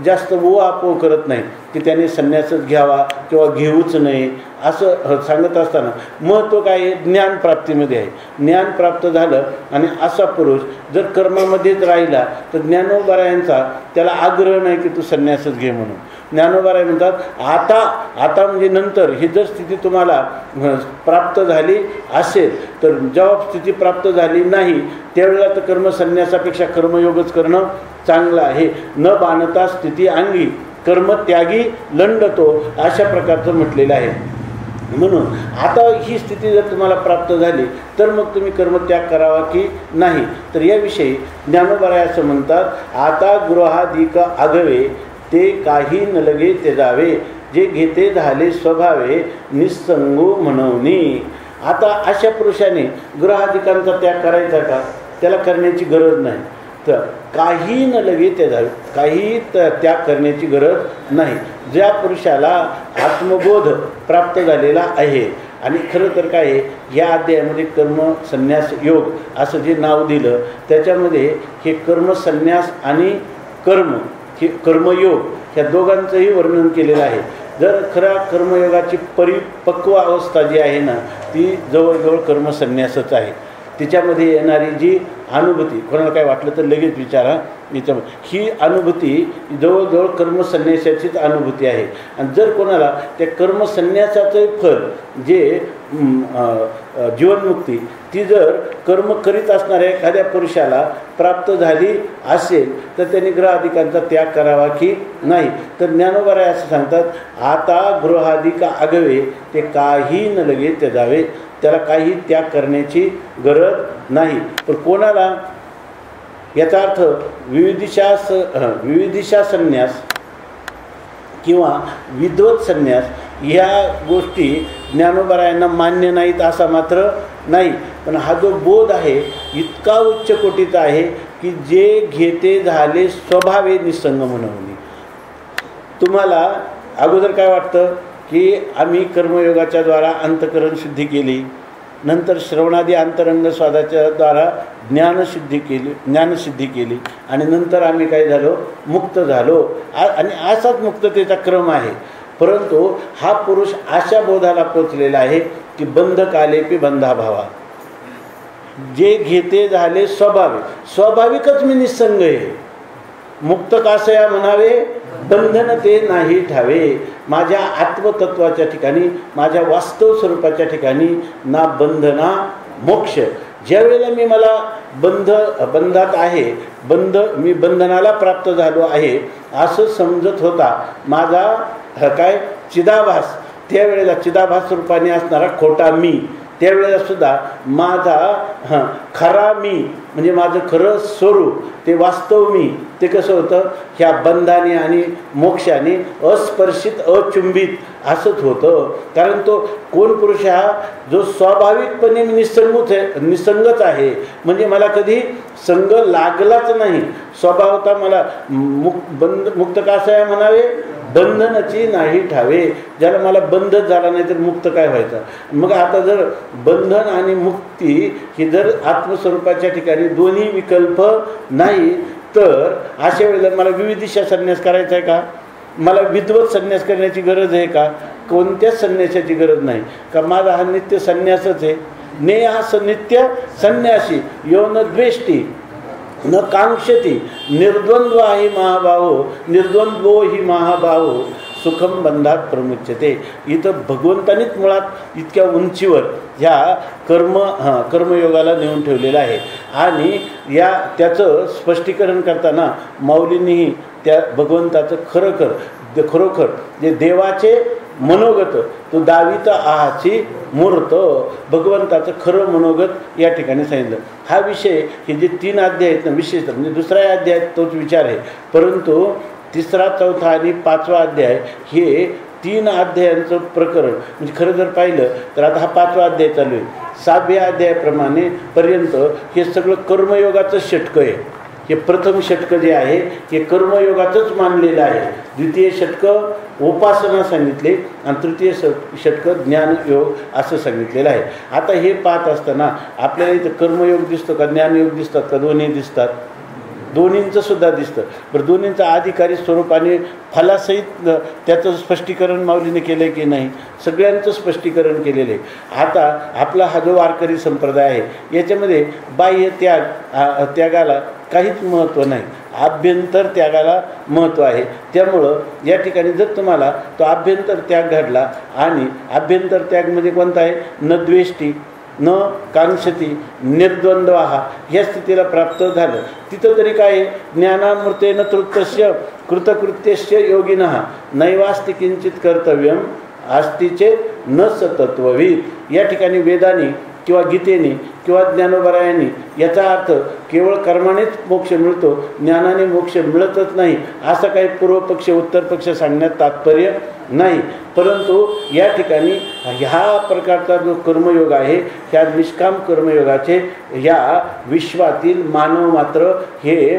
जास्त ओआपो करत नाही की त्याने संन्यासच घ्यावा किंवा घेऊच नये असं सांगत असताना महत्त्व काय आहे? ज्ञानप्राप्तीमध्ये आहे. ज्ञान प्राप्त झालं आणि असा पुरुष जर कर्मामध्येच राहिला तर ज्ञानोबरायांचा त्याला आग्रह नाही की तू संन्यासच घे म्हणून. ज्ञानोबराय म्हणतात आता म्हणजे नंतर ही जर स्थिती तुम्हाला प्राप्त झाली असेल तर जेव्हा स्थिती प्राप्त झाली नाही त्यावेळेला तर कर्मसन्यासापेक्षा कर्मयोगच करणं चांगलं आहे. न बाणता स्थिती अंगी कर्मत्यागी लंडतो अशा प्रकारचं म्हटलेलं आहे. म्हणून आता ही स्थिती जर तुम्हाला प्राप्त झाली तर मग तुम्ही कर्मत्याग करावा की नाही, तर याविषयी ज्ञानोबराय असं म्हणतात, आता गृहाधिक आगवे ते काही न लगे त्याजावे, जे घेते झाले स्वभावे निसंगो म्हणवनी. आता अशा पुरुषाने गृहाधिकांचा त्याग करायचा का? त्याला करण्याची गरज नाही. तर काही न लगे त्याजावे, काही त्याग करण्याची गरज नाही. ज्या पुरुषाला आत्मबोध प्राप्त झालेला आहे, आणि खरं तर काय आहे, या अध्यायामध्ये कर्म संन्यास योग असं जे नाव दिलं त्याच्यामध्ये हे कर्म संन्यास आणि कर्म हे कर्मयोग ह्या दोघांचंही वर्णन केलेलं आहे. जर खरा कर्मयोगाची परिपक्व अवस्था जी आहे ना, ती जवळजवळ कर्मसन्यासच आहे. तिच्यामध्ये येणारी जी अनुभूती, कोणाला काय वाटलं तर लगेच विचारा, ही अनुभूती जवळजवळ कर्मसन्यासाचीच अनुभूती आहे. आणि जर कोणाला त्या कर्मसन्यासाचं फल जे जीवनमुक्ती ती जर कर्म करीत असणाऱ्या एखाद्या पुरुषाला प्राप्त झाली असेल तर त्यांनी गृहाधिकांचा त्याग करावा की नाही, तर ज्ञानोबराय असं सांगतात, आता गृहाधिक आगवे ते काही न लगे त्याजावे, त्याला काही त्याग करण्याची गरज नाही. पण कोणाला याचा अर्थ विविधिशा संन्यास किंवा विद्वत संन्यास ह्या गोष्टी ज्ञानोबरायांना मान्य नाहीत असा मात्र नाही. पण हा जो बोध आहे इतका उच्च कोटीचा आहे की जे घेते झाले स्वभावे निसंग म्हणून. तुम्हाला अगोदर काय वाटतं की आम्ही कर्मयोगाच्या द्वारा अंतःकरण शुद्धी केली, नंतर श्रवणादी अंतरंग स्वादाच्या द्वारा ज्ञानसिद्धी केली, आणि नंतर आम्ही काय झालो, मुक्त झालो, आणि असाच मुक्ततेचा क्रम आहे. परंतु हा पुरुष अशा बोधाला पोचलेला आहे की बंध कालेपी बंधाभावा, जे घेते झाले स्वाभाविकच मी निसंग आहे. मुक्त कासया म्हणावे बंधन ते नाही ठावे. माझ्या आत्मतत्वाच्या ठिकाणी, माझ्या वास्तव स्वरूपाच्या ठिकाणी ना बंध ना मोक्ष. ज्या वेळेला मी मला बंधात आहे, मी बंधनाला प्राप्त झालो आहे असं समजत होता माझा काय चिदाभास, त्यावेळेला चिदाभास रूपाने असणारा खोटा मी, त्यावेळेला सुद्धा माझा खरा मी म्हणजे माझं खरं स्वरूप ते वास्तव मी ते कसं होतं, ह्या बंधाने आणि मोक्षाने अस्पर्शित अचुंबित असंच होतं. कारण तो कोण पुरुष हा जो स्वाभाविकपणे निसंगच आहे, म्हणजे मला कधी संग लागलाच नाही. स्वभावता मला मुक्त कासया म्हणावे बंधनाची नाही ठावे. ज्याला मला बंधच झाला नाही तर मुक्त काय व्हायचं. मग आता जर बंधन आणि मुक्ती ही जर आत्मस्वरूपाच्या ठिकाणी दोन्ही विकल्प नाही, तर अशा वेळेला मला विविधिशा संन्यास करायचा आहे का, मला विद्वत संन्यास करण्याची गरज आहे का, कोणत्याच संन्यासाची गरज नाही. का माझा हा नित्य संन्यासच आहे. नेहा नित्य संन्यासी यो न द्वेष्टी न कांक्षती निर्द्वंद्व ही महाभावो निर्द्वंद्वो ही महाभावो सुखम बंधात प्रमुच्यते. इथं भगवंतानीच मुळात इतक्या उंचीवर ह्या कर्मयोगाला नेऊन ठेवलेलं आहे. आणि त्याचं स्पष्टीकरण करताना माऊलींनीही त्या भगवंताचं खरोखर जे देवाचे मनोगत तो दावित आहाची मूर्त, भगवंताचं खरं मनोगत या ठिकाणी सांगितलं. हा विषय हे जे 3 अध्याय आहेत ना, विशेषतः म्हणजे दुसऱ्या अध्यायात तोच विचार आहे, परंतु 3रा 4था आणि 5वा अध्याय हे 3 अध्यायांचं प्रकरण. म्हणजे खरं जर पाहिलं तर आता हा 5वा अध्याय चालू आहे. 7व्या अध्यायाप्रमाणे पर्यंत हे सगळं कर्मयोगाचं षटक आहे. हे प्रथम षटक जे आहे हे कर्मयोगाचंच मानलेलं आहे. द्वितीय षटक उपासना सांगितले आणि तृतीय षटक ज्ञानयोग असं सांगितलेलं आहे. आता हे पाहत असताना आपल्याला इथं कर्मयोग दिसतो का, ज्ञानयोग दिसतात का, दोन्ही दिसतात, दोन्हींचं सुद्धा दिसतं. बरं, दोन्हींचं अधिकारी स्वरूपाने फलासहित त्याचं स्पष्टीकरण माऊलीने केलं आहे की नाही, सगळ्यांचं स्पष्टीकरण केलेलं आहे. आता आपला हा जो वारकरी संप्रदाय आहे याच्यामध्ये बाह्य त्यागाला काहीच महत्त्व नाही, आभ्यंतर त्यागाला महत्त्व आहे. त्यामुळं या ठिकाणी जर तुम्हाला तो आभ्यंतर त्याग घडला, आणि आभ्यंतर त्याग म्हणजे कोणता आहे, न द्वेष्टी न कांक्षती निर्द्वंद्वाहा या स्थितीला प्राप्त झालं, तिथं तरी काय ज्ञानामृतेन तृप्तस्य कृतकृत्यस्य योगिनः नैवास्ति किंचित कर्तव्यम आस्तिचे न सतत्ववित। या ठिकाणी वेदांनी किंवा गीतेने किंवा ज्ञानोबरायांनी याचा अर्थ केवळ कर्मानेच मोक्ष मिळतो, ज्ञानाने मोक्ष मिळतच नाही असं काही पूर्वपक्ष उत्तरपक्ष सांगण्यात तात्पर्य नाही। परंतु या ठिकाणी ह्या प्रकारचा जो कर्मयोग आहे ह्या निष्काम कर्मयोगाचे ह्या विश्वातील मानव मात्र हे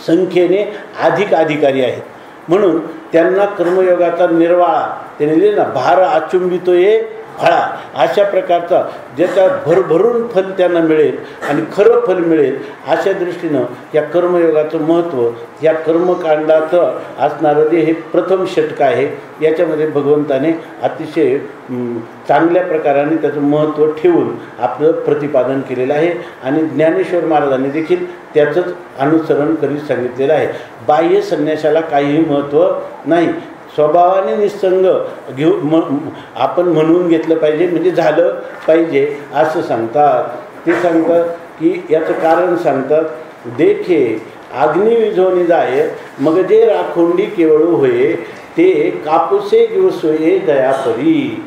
संख्येने अधिक अधिकारी आहेत, म्हणून त्यांना कर्मयोगाचा निर्वाळा त्याने दिले ना, भार आचुंबितो ये फळा, अशा प्रकारचा ज्याचा भरभरून फल त्यांना मिळेल आणि खरं फल मिळेल अशा दृष्टीनं या कर्मयोगाचं महत्त्व, या कर्मकांडाचं असणारं जे हे प्रथम षटक आहे याच्यामध्ये भगवंताने अतिशय चांगल्या प्रकाराने त्याचं महत्त्व ठेवून आपलं प्रतिपादन केलेलं आहे आणि ज्ञानेश्वर महाराजांनी देखील त्याचंच अनुसरण करीत सांगितलेलं आहे। बाह्य संन्यासाला काहीही महत्त्व नाही, स्वभावाने निसंग आपण म्हणून घेतलं पाहिजे म्हणजे झालं पाहिजे असं सांगतात। ते सांगतात की याचं कारण सांगतात, देखे अग्नी विझोनी जाय मग जे राखोंडी केवळ होय ते कापुसे गिवसोये दयापरी।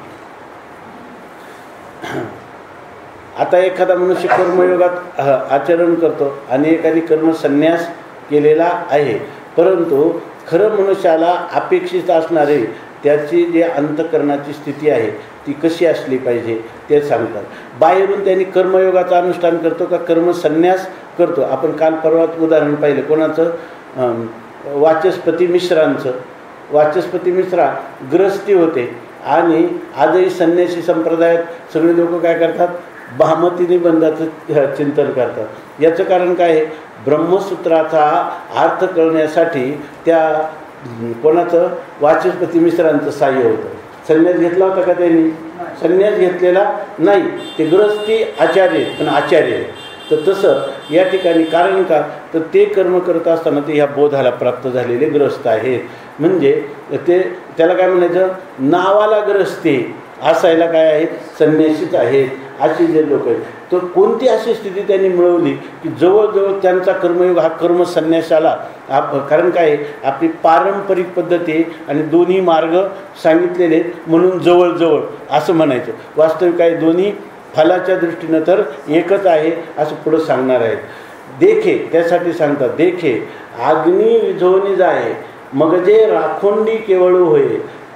आता एखादा मनुष्य कर्मयोगात आचरण करतो आणि एखादी कर्मसन्यास केलेला आहे, परंतु खरं मनुष्याला अपेक्षित असणारे त्याची जे अंतःकरणाची स्थिती आहे ती कशी असली पाहिजे ते सांगतात। बाहेरून त्यांनी कर्मयोगाचं अनुष्ठान करतो का कर्मसन्यास करतो। आपण काल परवाच उदाहरण पाहिलं कोणाचं, वाचस्पती मिश्रांचं। वाचस्पती मिश्रा ग्रस्ती होते आणि आजही संन्यासी संप्रदायात सगळे लोक काय करतात, भामती निबंधाचं चिंतन करतात। याचं कारण काय आहे, ब्रह्मसूत्राचा अर्थ कळण्यासाठी त्या कोणाचं वाचस्पती मिश्रांचं सहाय्य होतं। संन्यास घेतला होता का त्यांनी? संन्यास घेतलेला नाही, ते ग्रस्ती आचार्य पण आचार्य। तर तसं या ठिकाणी कारण का, तर ते कर्म करत असताना ते ह्या बोधाला प्राप्त झालेले ग्रस्त आहेत, म्हणजे ते त्याला काय म्हणायचं, नावाला ग्रस्ती असायला काय आहेत, संन्यासीच आहेत अशी जे लोक आहेत। तर कोणती अशी स्थिती त्यांनी मिळवली की जवळजवळ त्यांचा कर्मयोग हा कर्मसन्यासाला कारण काय आपली पारंपरिक पद्धती आणि दोन्ही मार्ग सांगितलेले म्हणून जवळजवळ असं म्हणायचं। वास्तविक काय दोन्ही फलाच्या दृष्टीनं तर एकच आहे असं पुढं सांगणार आहेत। देखे त्यासाठी सांगतात, देखे अग्नी विझोनी जाय मग जे राखोंडी केवळ होय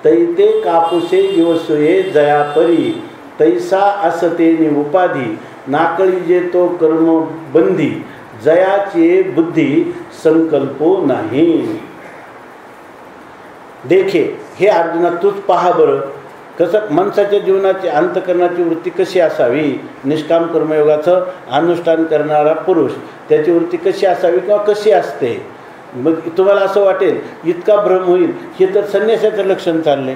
तैते कापुसे गिवसोये जयापरी। तैसा असते नि उपाधी नाकळी जे तो कर्म बंधी जयाचे बुद्धी संकल्पो नाही। देखे हे अर्जुना तूच पहा बरं, कसं माणसाच्या जीवनाची अंतःकरणाची वृत्ती कशी असावी, निष्काम कर्मयोगाचं अनुष्ठान करणारा पुरुष त्याची वृत्ती कशी असावी किंवा कशी असते। मग तुम्हाला असं वाटेल इतका भ्रम होईल हे तर संन्यासाचं लक्षण चाललंय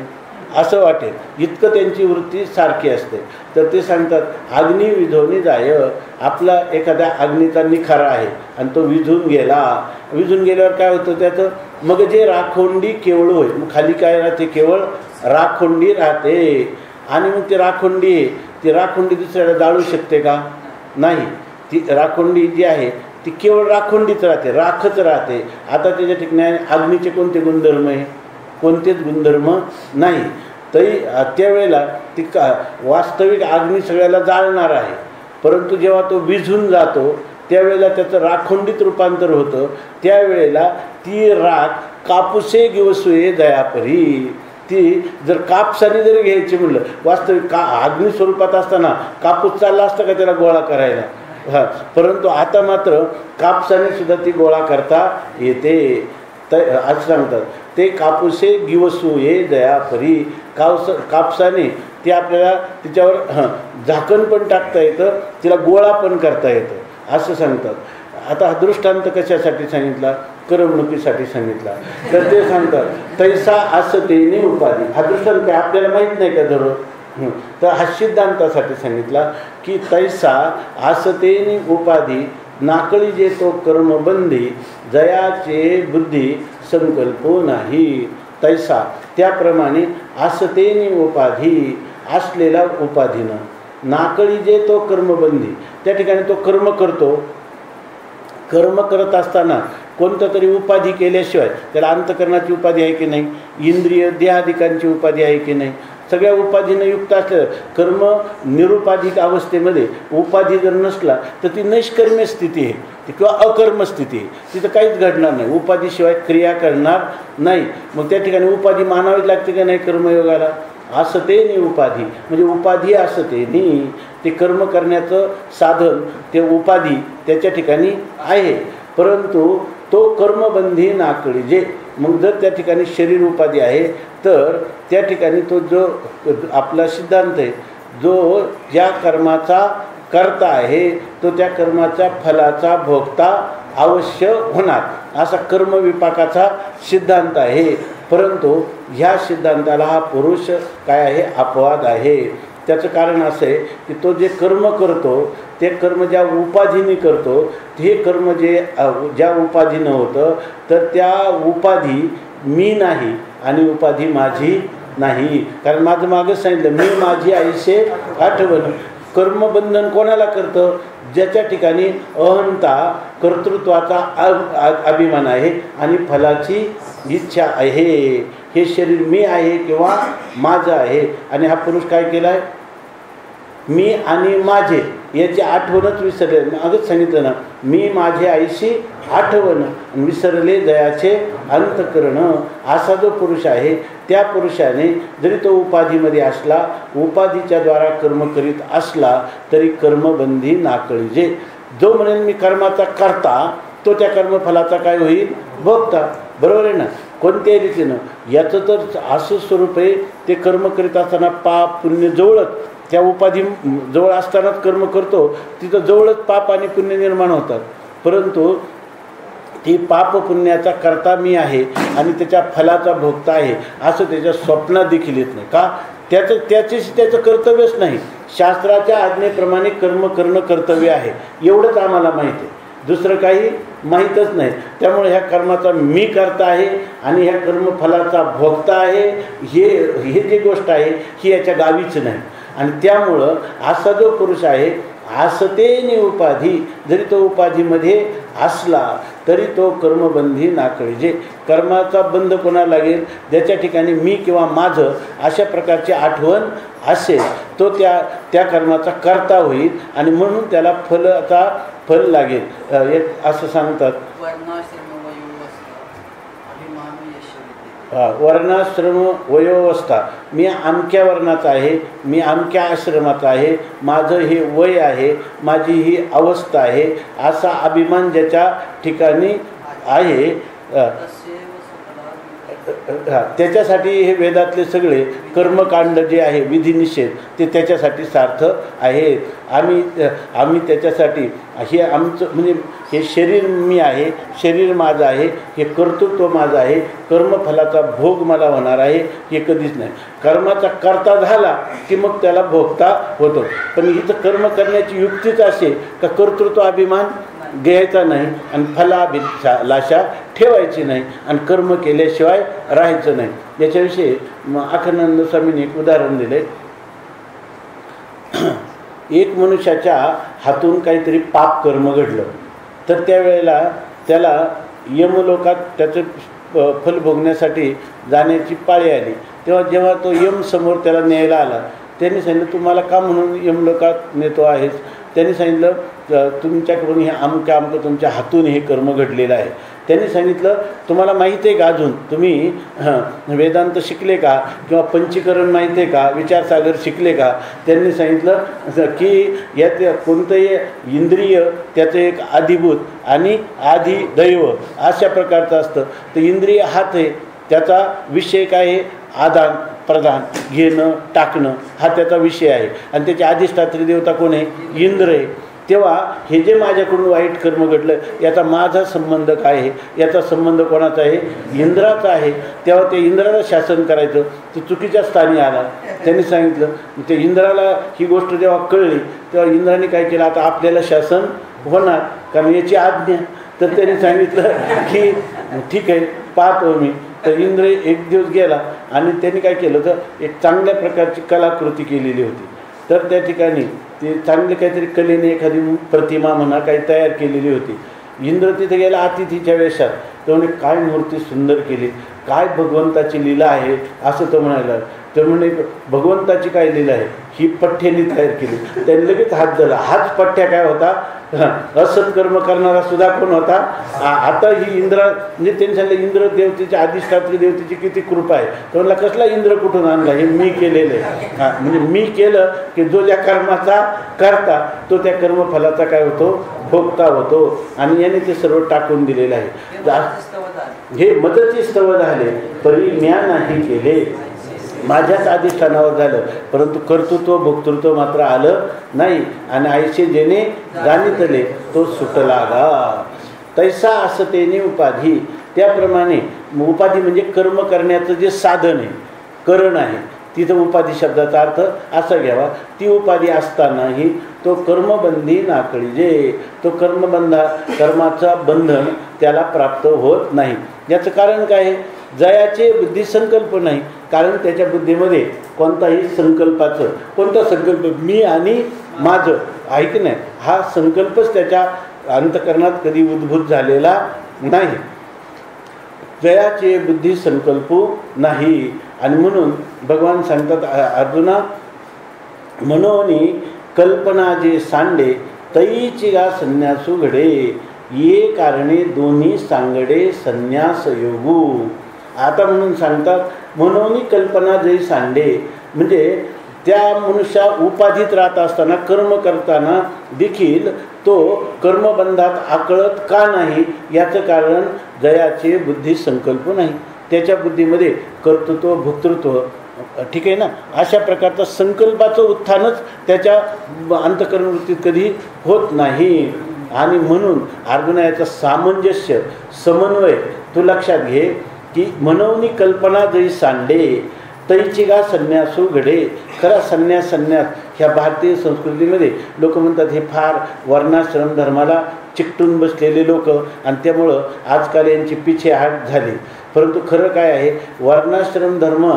असं वाटेल, इतकं त्यांची वृत्ती सारखी असते। तर ते सांगतात अग्नी विझोनी जाय, आपला एखाद्या अग्नीचा निखारा आहे आणि तो विझून गेला, विझून गेल्यावर काय होतं त्याचं, मग जे राखोंडी केवळ होय, मग खाली काय राहते, केवळ राखोंडी राहते। आणि मग ती राखोंडी दुसऱ्याला जाळू शकते का? नाही, ती राखोंडी जी आहे ती केवळ राखोंडीच राहते, राखच राहते। आता त्याच्या ठिकाणी अग्नीचे कोणते गुणधर्म आहे, कोणतेच गुणधर्म नाही। तरी त्यावेळेला ती वास्तविक अग्नी सगळ्याला जाळणार आहे, परंतु जेव्हा तो विझून जातो त्यावेळेला त्याचं राखोंडीत रूपांतर होतं। त्यावेळेला ती राख कापुसे गिवसोये दयापरी, ती जर कापसाने जरी घ्यायची म्हणलं, वास्तविक अग्नी स्वरूपात असताना कापूस चालला असता का त्याला गोळा करायला, परंतु आता मात्र कापसाने सुद्धा ती गोळा करता येते। तर असं सांगतात ते कापुसे गिवसोये दयापरी, कापसाने ती आपल्याला तिच्यावर झाकण पण टाकता येतं, तिला गोळा पण करता येतं असं सांगतात। आता हा दृष्टांत कशासाठी सांगितला, करमणुकीसाठी सांगितला। तर ते सांगतात तैसा असतेने उपाधी, हा दृष्टांत काय आपल्याला माहीत नाही का धरून, तर हा सिद्धांतासाठी सांगितला की तैसा असतेने उपाधी नाकळी जे तो कर्मबंधी जयाचे बुद्धी संकल्पो नाही। तैसा त्याप्रमाणे असतेने उपाधी असलेला उपाधीनं, नाकळी जे तो कर्मबंधी त्या ठिकाणी तो कर्म करतो, कर्म करत असताना कोणतं तरी उपाधी केल्याशिवाय त्याला अंतःकरणाची उपाधी आहे की नाही, इंद्रिय देहादिकांची उपाधी आहे की नाही, सगळ्या उपाधीनं युक्त असलं. कर्म निरुपाधिक अवस्थेमध्ये उपाधी जर नसला तर ती नैष्कर्म्य स्थिती आहे ती, किंवा अकर्म स्थिती आहे. तिथं काहीच घडणार नाही, उपाधीशिवाय क्रिया करणार नाही. मग त्या ठिकाणी उपाधी मानावीच लागते का नाही कर्मयोगाला? असतेनी उपाधी, म्हणजे उपाधी असतेनी, ते कर्म करण्याचं साधन ते उपाधी त्याच्या ठिकाणी आहे. परंतु तो कर्मबंधी नाकळी जे, मग जर त्या ठिकाणी शरीर उपाधी आहे तर त्या ठिकाणी तो जो आपला सिद्धांत आहे, जो ज्या कर्माचा करता आहे तो त्या कर्माच्या फलाचा भोगता अवश्य होणार, असा कर्मविपाकाचा सिद्धांत आहे. परंतु ह्या सिद्धांताला हा पुरुष काय आहे? अपवाद आहे. त्याचं कारण असं आहे की तो जे कर्म करतो ते कर्म ज्या उपाधीने करतो, ते कर्म ज्या उपाधीनं होतं तर त्या उपाधी मी नाही आणि उपाधी माझी नाही. कारण माझं मागं सांगितलं, मी माझी आयुष्य आठवण. कर्मबंधन कोणाला करतं? ज्याच्या ठिकाणी अहंता, कर्तृत्वाचा अभिमान आहे आणि फलाची इच्छा आहे. हे शरीर मी आहे किंवा माझं आहे. आणि हा पुरुष काय केला आहे? मी आणि माझे याची आठवणच विसरले. अगदी सांगितलं ना, मी माझे आईशी आठवण विसरले दयाचे अंतकरण. असा जो पुरुष आहे त्या पुरुषाने जरी तो उपाधीमध्ये असला, उपाधीच्या द्वारा कर्म करीत असला तरी कर्मबंधी नाकळीजे. जो म्हणेल मी कर्माचा करता तो त्या कर्मफलाचा काय होईल? भोगता. बरोबर आहे ना? कोणत्याही रीतीनं याचं तर असं स्वरूप आहे, ते कर्म करीत असताना पाप पुण्य जवळच, त्या उपाधी जवळ असतानाच कर्म करतो तिथं जवळच पाप आणि पुण्य निर्माण होतात. परंतु ती पाप पुण्याचा करता मी आहे आणि त्याच्या फलाचा भोगता आहे असं त्याच्या स्वप्नात देखील येत नाही. का? त्याचं कर्तव्यच नाही. शास्त्राच्या आज्ञेप्रमाणे कर्म करणं कर्तव्य आहे एवढंच आम्हाला माहीत आहे, दुसरं काही माहीतच नाही. त्यामुळे ह्या कर्माचा मी करता आहे आणि ह्या कर्मफलाचा भोगता आहे, हे जी गोष्ट आहे ही याच्या गावीच नाही. आणि त्यामुळं असा जो पुरुष आहे असतेनी उपाधी, जरी तो उपाधीमध्ये असला तरी तो कर्मबंधी नाकळीजे. कर्माचा बंध कोणाला लागेल? ज्याच्या ठिकाणी मी किंवा माझं अशा प्रकारची आठवण असेल तो त्या कर्माचा कर्ता होईल आणि म्हणून त्याला फल लागेल. एक असं सांगतात, वर्णाश्रम वयोवस्था. मी अमक्या वर्णाचा आहे, मी अमक्या आश्रमाचा आहे, माझं हे वय आहे, माझी ही अवस्था आहे, असा अभिमान ज्याच्या ठिकाणी आहे त्याच्यासाठी हे वेदातले सगळे कर्मकांड जे आहे विधिनिषेध ते त्याच्यासाठी सार्थक आहेत. आम्ही त्याच्यासाठी हे आमचं म्हणजे हे शरीर मी आहे, शरीर माझं आहे, हे कर्तृत्व माझं आहे, कर्मफलाचा भोग मला होणार आहे हे कधीच नाही. कर्माचा करता झाला की मग त्याला भोगता होतो. पण इथं कर्म करण्याची युक्तीच असे का कर्तृत्व अभिमान घ्यायचा नाही आणि फलाभिलाषा ठेवायची नाही आणि कर्म केल्याशिवाय राहायचं नाही. याच्याविषयी अखंडानंद स्वामींनी एक उदाहरण दिले. एक मनुष्याच्या हातून काहीतरी पाप कर्म घडलं तर त्यावेळेला त्याला यमलोकात त्याचं फल भोगण्यासाठी जाण्याची पाळी आली. तेव्हा जेव्हा तो यम समोर त्याला न्यायला आला त्यांनी सांगितलं, तू मला का म्हणून यमलोकात नेतो आहेस? त्यांनी सांगितलं, तुमच्याकडून हे आमकं तुमच्या हातून हे कर्म घडलेलं आहे. त्यांनी सांगितलं, तुम्हाला माहिती आहे का अजून तुम्ही वेदांत शिकले का किंवा पंचीकरण माहिती आहे का, विचारसागर शिकले का? त्यांनी सांगितलं की यात कोणतंही इंद्रिय त्याचं एक आधिभूत आणि आधी दैव अशा प्रकारचं असतं. तर इंद्रिय हात आहे, त्याचा विषय काय आहे? आदान प्रदान, घेणं टाकणं हा त्याचा विषय आहे आणि त्याची अधिष्ठात्री देवता कोण आहे? इंद्र आहे. तेव्हा हे जे माझ्याकडून वाईट कर्म घडलं याचा माझा संबंध काय आहे? याचा संबंध कोणाचा आहे? इंद्राचा आहे. तेव्हा ते इंद्राला शासन करायचं, तो चुकीच्या स्थानी आला. त्यांनी सांगितलं, ते इंद्राला ही गोष्ट जेव्हा कळली तेव्हा इंद्राने काय केलं, आता आपल्याला शासन होणार कारण याची आज्ञा. तर त्यांनी सांगितलं की ठीक आहे पाहतो मी. तर इंद्र एक दिवस गेला आणि त्यांनी काय केलं तर एक चांगल्या प्रकारची कलाकृती केलेली होती. तर त्या ठिकाणी ते चांगले काहीतरी कलेने एखादी प्रतिमा म्हणा काही तयार केलेली होती. इंद्र तिथे गेला अतिथीच्या वेशात तर म्हणे काय मूर्ती सुंदर केली, काय भगवंताची लीला आहे असं तो म्हणायला. तर म्हणे भगवंताची काय लीला आहे, ही पठ्ठ्याने तयार केली. त्यांनी लगेच हात दिला. हाच पठ्ठ्या काय होता, असत्कर्म करणारा सुद्धा कोण होता. आता ही इंद्रा म्हणजे त्यांनी सांगितलं इंद्र देवतेची अधिष्ठात्री देवतेची किती कृपा आहे. तर म्हणला कसला इंद्र कुठून आणला, हे मी केलेलं आहे. म्हणजे मी केलं की जो ज्या कर्माचा करता तो त्या कर्मफलाचा काय होतो, भोगता होतो. आणि याने ते सर्व टाकून दिलेलं आहे. हे मदती स्तव झाले परी म्या नाही केले, माझ्याच अधिष्ठानावर झालं, परंतु कर्तृत्व भोक्तृत्व मात्र आलं नाही. आणि आयशे जेणे जाणितले तो सुटला गा, तैसा असतेने उपाधी. त्याप्रमाणे उपाधी म्हणजे कर्म करण्याचं जे साधन आहे, करण आहे, तिथं उपाधी शब्दाचा अर्थ असा घ्यावा, ती उपाधी असतानाही तो कर्मबंधी नाकळीजे, तो कर्माचा बंधन त्याला प्राप्त होत नाही. याचं कारण काय आहे, जयाचे बुद्धी संकल्प नाही. कारण त्याच्या बुद्धीमध्ये कोणताही संकल्पाचं, कोणता संकल्प मी आणि माझं आहे की नाही, हा संकल्पच त्याच्या अंतःकरणात कधी उद्भूत झालेला नाही. जयाचे बुद्धी संकल्पू नाही. आणि म्हणून भगवान सांगतात अर्जुना, मनोनी कल्पना जे सांडे तैची गा संन्यासू घडे, ये कारणे दोन्ही सांगडे संन्यास योगू. आता म्हणून सांगतात मनोनी कल्पना जे सांडे, म्हणजे त्या मनुष्या उपाधीत राहत असताना कर्म करताना देखील तो कर्मबंधात आकळत का नाही, याचं कारण जयाचे बुद्धी संकल्प नाही. त्याच्या बुद्धीमध्ये कर्तृत्व भोक्तृत्व ठीक आहे ना, अशा प्रकारचा संकल्पाचं उत्थानच त्याच्या अंतःकरण वृत्तीत कधी होत नाही. आणि म्हणून अर्जुना याचा सामंजस्य समन्वय तू लक्षात घे की मनोनी कल्पना जरी सांडे तैची गा संन्यासू घडे. खरा संन्यास ह्या भारतीय संस्कृतीमध्ये लोक म्हणतात हे फार वर्णाश्रम धर्माला चिकटून बसलेले लोक, आणि त्यामुळं आजकाल यांची पिछेहाट झाली. परंतु खरं काय आहे, वर्णाश्रम धर्म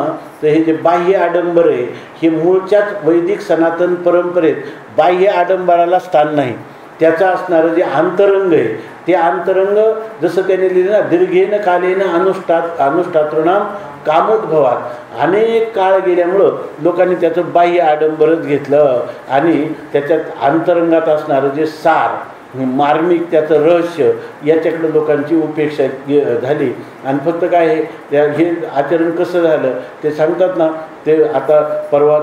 तर हे जे बाह्य आडंबर आहे, हे मूळच्याच वैदिक सनातन परंपरेत बाह्य आडंबराला स्थान नाही. त्याचं असणारं जे अंतरंग आहे, ते अंतरंग जसं त्याने लिहिलं ना, दीर्घेन कालेन अनुष्ठातृणाम कामोद्भवात, अनेक काळ गेल्यामुळं लोकांनी त्याचं बाह्य आडंबरच घेतलं आणि त्याच्यात अंतरंगात असणारं जे सार मार्मिक त्याचं रहस्य याच्याकडं लोकांची उपेक्षा झाली. आणि फक्त काय आहे, हे आचरण कसं झालं ते सांगतात ना. ते आता परवा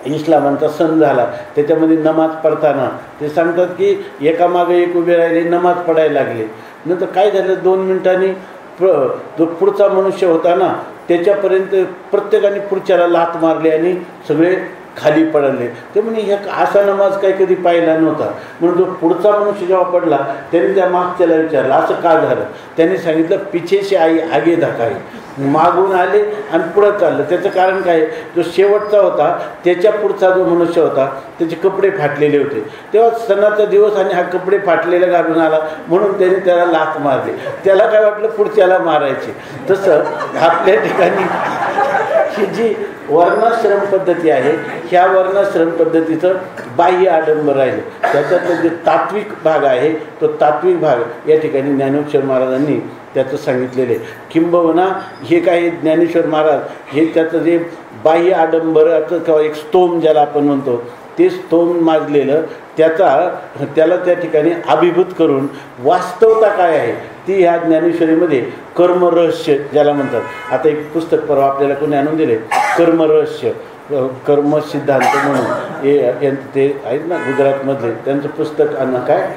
इस्लामांचा सण झाला, त्याच्यामध्ये नमाज पडताना ते सांगतात की एकामागे एक उभे राहिले, नमाज पडायला लागले. नंतर काय झालं, 2 मिनिटांनी जो पुढचा मनुष्य होता ना त्याच्यापर्यंत प्रत्येकाने पुढच्याला लाथ मारली आणि सगळे खाली पडले. ते म्हणजे ह्या असा नमाज काही कधी पाहिला नव्हता. म्हणून जो पुढचा मनुष्य जेव्हा पडला त्यांनी त्या मागच्याला विचारलं असं का झालं. त्यांनी सांगितलं पिछेशी आई आगे धकाई, मागून आले आणि पुढं चाललं. त्याचं कारण काय, जो शेवटचा होता त्याच्या पुढचा जो मनुष्य होता त्याचे कपडे फाटलेले होते. तेव्हा सणाचा दिवस आणि हा कपडे फाटलेला घालून आला म्हणून त्याने त्याला लाथ मारली. त्याला काय वाटलं पुढच्याला मारायचे. तसं आपल्या ठिकाणी ही जी वर्णाश्रम पद्धती आहे, ह्या वर्णाश्रम पद्धतीचं बाह्य आडंबर आहे. त्याच्यातलं जे तात्विक भाग आहे तो तात्विक भाग या ठिकाणी ज्ञानेश्वर महाराजांनी त्याचं सांगितलेलं आहे. किंबहुना हे काही ज्ञानेश्वर महाराज हे त्याचं जे बाह्य आडंबराचं किंवा एक स्तोम ज्याला आपण म्हणतो ते स्तोम माजलेलं त्याला त्या ठिकाणी अभिभूत करून वास्तवता काय आहे ती ह्या ज्ञानेश्वरीमध्ये कर्मरहस्य ज्याला म्हणतात. आता एक पुस्तक परवा आपल्याला कोणी आणून दिले, कर्मरहस्य, कर्म सिद्धांत म्हणून ते आहेत ना गुजरातमधले, त्यांचं पुस्तक काय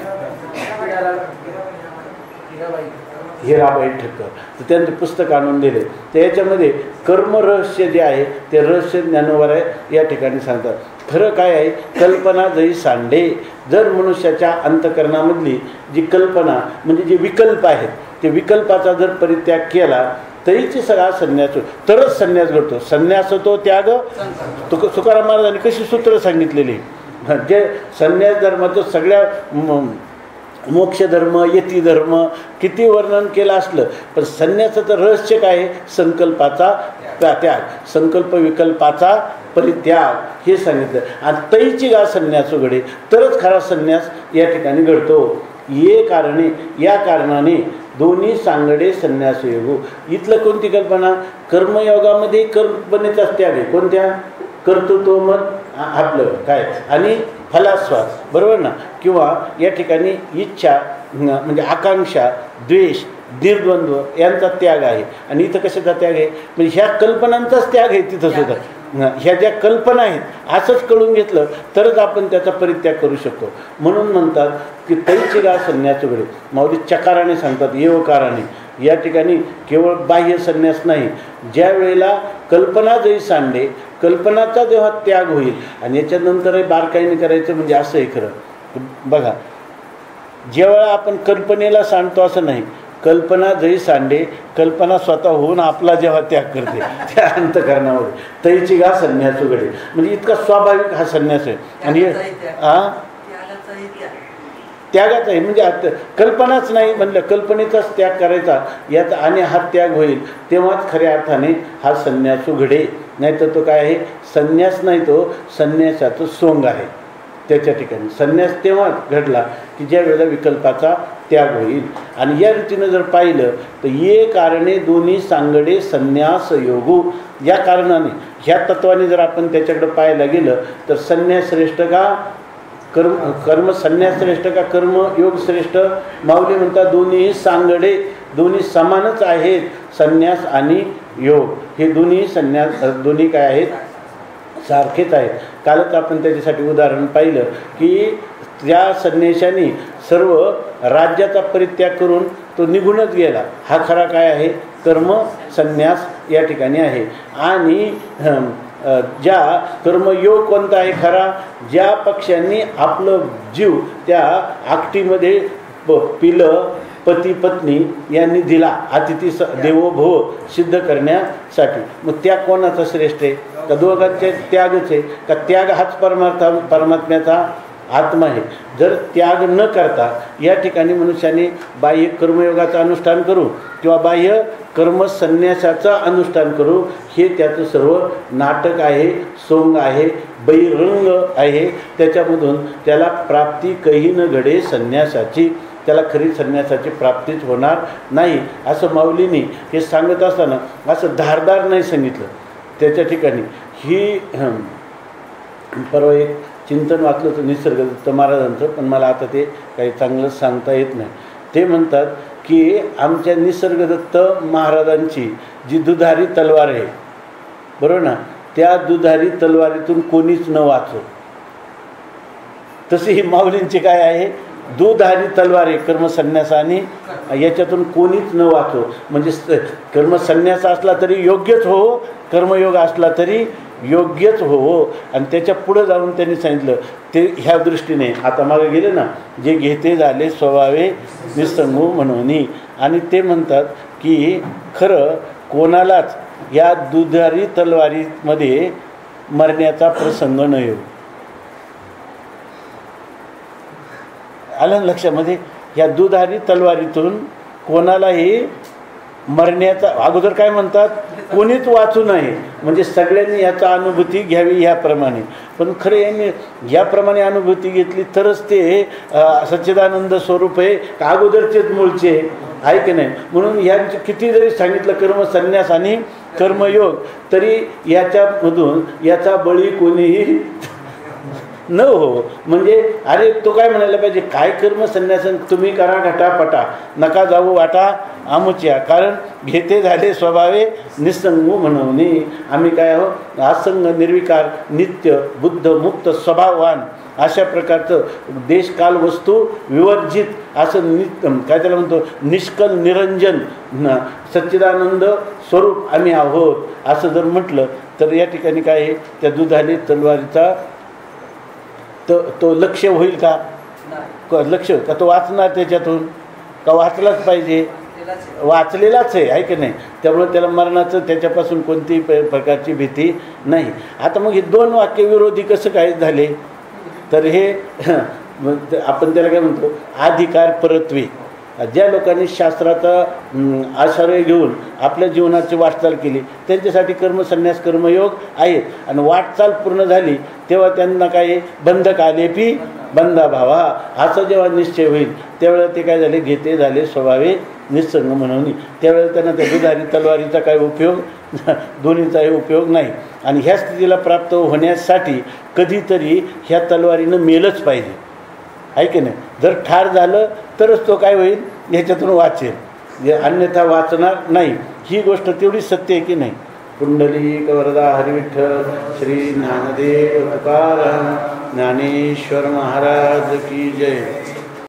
हिराबाई ठक्कर, तर त्यांचं पुस्तक आणून दिले. तर याच्यामध्ये कर्मरहस्य जे आहे ते रहस्य ज्ञानोबर आहे या ठिकाणी सांगतात. खरं काय आहे, कल्पना जरी सांडे, जर मनुष्याच्या अंतःकरणामधली जी कल्पना म्हणजे जे विकल्प आहेत ते विकल्पाचा जर परित्याग केला तरीच सगळा संन्यास, तरच संन्यास घडतो. संन्यास तो त्याग, तुकाराम महाराजांनी कशी सूत्र सांगितलेली, जे संन्यास धर्माचं सगळ्या मोक्षधर्म यतिधर्म किती वर्णन केलं असलं पण संन्यासाचं रहस्य काय आहे, संकल्पाचा त्याग, संकल्प विकल्पाचा परित्याग हे सांगितलं. आणि तैची गा संन्यास घडे, तरच खरा संन्यास या ठिकाणी घडतो. ये कारणे या कारणाने दोन्ही सांगडे संन्यास योग. इथलं कोणती कल्पना? कर्मयोगामध्ये कल्पनेचाच त्याग आहे. कोणत्या? कर्तृत्व मत आपलं काय आणि फलास्वाद, बरोबर ना. किंवा या ठिकाणी इच्छा म्हणजे आकांक्षा, द्वेष, निर्द्वंद्व यांचा त्याग आहे. आणि इथं कशाचा त्याग आहे? म्हणजे ह्या कल्पनांचाच त्याग आहे तिथं सुद्धा. ह्या ज्या कल्पना आहेत असंच कळून घेतलं तरच आपण त्याचा परित्याग करू शकतो. म्हणून म्हणतात की तैचिगा संन्यास उघडे. माऊली चकाराने सांगतात, एवकाराने. या ठिकाणी केवळ बाह्य संन्यास नाही, ज्या वेळेला कल्पना जरी सांडे, कल्पनाचा जेव्हा त्याग होईल आणि याच्यानंतरही बारकाईने करायचं म्हणजे असं आहे खरं. बघा, जेव्हा आपण कल्पनेला सांडतो असं नाही, कल्पना जरी सांडे, कल्पना स्वतः होऊन आपला जेव्हा त्याग करते त्या अंतःकरणावर तैचिगा संन्यास उघडे. म्हणजे इतका स्वाभाविक हा संन्यास आहे. आणि त्यागाच आहे. म्हणजे कल्पनाच नाही म्हणलं, कल्पनेचाच त्याग करायचा याचा आणि हा त्याग होईल तेव्हाच खऱ्या अर्थाने हा संन्यास उघडे. नाही तर तो काय आहे? संन्यास नाही, तो संन्यासाचं सोंग आहे. त्याच्या ठिकाणी संन्यास तेव्हा घडला की ज्या वेळेला विकल्पाचा त्याग होईल. आणि या रीतीनं जर पाहिलं तर ये कारणे दोन्ही सांगडे संन्यास योगू. या कारणाने, ह्या तत्वाने जर आपण त्याच्याकडे पाहायला गेलं तर संन्यास श्रेष्ठ का कर्म संन्यास श्रेष्ठ का कर्म योग श्रेष्ठ? माऊली म्हणतात दोन्ही सांगडे, दोन्ही समानच आहेत. संन्यास आणि योग हे दोन्ही दोन्ही काय आहेत? सारखेच आहेत. कालच आपण त्याच्यासाठी उदाहरण पाहिलं की त्या संन्याशाने सर्व राज्याचा परित्याग करून तो निघूनच गेला. हा खरा काय आहे? कर्म संन्यास या ठिकाणी आहे. आणि ज्या कर्मयोग कोणता आहे खरा? ज्या पक्षांनी आपलं जीव त्या आकटीमध्ये पिलं पती पत्नी यांनी दिला अतिथी देवो भव सिद्ध करण्यासाठी, मग त्या कोणाचा श्रेष्ठ आहे? का दोघांचे त्यागच आहे? का त्याग हाच परमात्म्याचा आत्मा आहे? जर त्याग न करता या ठिकाणी मनुष्याने बाह्य कर्मयोगाचं अनुष्ठान करू किंवा बाह्य कर्म संन्यासाचं अनुष्ठान करू, हे त्याचं सर्व नाटक आहे, सोंग आहे, बहिरंग आहे. त्याच्यामधून त्याला प्राप्ती कही न घडे संन्यासाची, त्याला खरी संन्यासाची प्राप्तीच होणार नाही. असं माऊलींनी हे सांगत असताना असं धारदार नाही सांगितलं. त्याच्या ठिकाणी ही परवा एक चिंतन वाचलं होतं निसर्गदत्त महाराजांचं, पण मला आता ते काही चांगलं सांगता येत नाही. ते म्हणतात की आमच्या निसर्गदत्त महाराजांची जी दुधारी तलवार आहे, बरोबर ना, त्या दुधारी तलवारीतून कोणीच न वाचो. तशी ही माऊलींची काय आहे? दुधारी तलवार आहे कर्मसन्यास आणि याच्यातून कोणीच न वाचो. म्हणजे कर्मसन्यास असला तरी योग्यच हो, कर्मयोग असला तरी योग्यच हो. आणि त्याच्या पुढं जाऊन त्यांनी सांगितलं ते ह्या दृष्टीने, आता मागे गेले ना, जे घेते झाले स्वभावे निसंगू म्हणून. आणि ते म्हणतात की खरं कोणालाच या दुधारी तलवारीमध्ये मरण्याचा प्रसंग न येऊ. आलं लक्षामध्ये? या दुधारी तलवारीतून कोणालाही मरण्याचा, अगोदर काय म्हणतात? कोणीच वाचू नये. म्हणजे सगळ्यांनी याचा अनुभूती घ्यावी ह्याप्रमाणे. पण खरं यांनी याप्रमाणे अनुभूती घेतली तरच ते सच्चिदानंद स्वरूप आहे का अगोदरचेच मूळचे आहे की नाही. म्हणून यांचे किती जरी सांगितलं कर्म संन्यास आणि कर्मयोग, तरी याच्यामधून याचा बळी कोणीही न हो. म्हणजे अरे तो काय म्हणायला पाहिजे? काय कर्म संन्यासन तुम्ही करा घटापटा, नका जाऊ वाटा आमुच्या, कारण घेते झाले स्वभावे निसंगू म्हणून. आम्ही काय आहोत? असंग निर्विकार नित्य बुद्ध मुक्त स्वभाववान अशा प्रकारचं देशकाल वस्तू विवर्जित असं काय त्याला म्हणतो निष्कल निरंजन सच्चिदानंद स्वरूप आम्ही आहोत. असं जर म्हटलं तर या ठिकाणी काय आहे? त्या दुधारी तलवारीचा तो लक्ष्य होईल का? लक्ष्य का तो वाचणार त्याच्यातून? का वाचलाच पाहिजे? वाचलेलाच आहे की नाही. त्यामुळे त्याला मरणाचं त्याच्यापासून कोणतीही प्रकारची भीती नाही. आता मग हे दोन वाक्य विरोधी कसं काय झाले? तर हे आपण त्याला काय म्हणतो? अधिकार परत्वे. ज्या लोकांनी शास्त्राचा आश्रय घेऊन आपल्या जीवनाची वाटचाल केली त्यांच्यासाठी कर्म संन्यास कर्मयोग आहेत. आणि वाटचाल पूर्ण झाली तेव्हा त्यांना काय बंधक आलेपी बंदा भावा असा जेव्हा निश्चय होईल त्यावेळेला ते काय झाले, घेते झाले स्वभावे निसंग म्हणून. त्यावेळेला त्यांना त्या दुधारी तलवारीचा काय उपयोग, दोन्हीचाही उपयोग नाही. आणि ह्या स्थितीला प्राप्त होण्यासाठी कधीतरी ह्या तलवारीनं मेलच पाहिजे, आहे की नाही. जर ठार झालं तरच तो काय होईल, ह्याच्यातून वाचेल, अन्यथा वाचणार नाही. ही गोष्ट तेवढी सत्य आहे की नाही. पुंडलिक वरदा हरिविठ्ठल श्री ज्ञानदेव तुकाराम ज्ञानेश्वर महाराज की जय.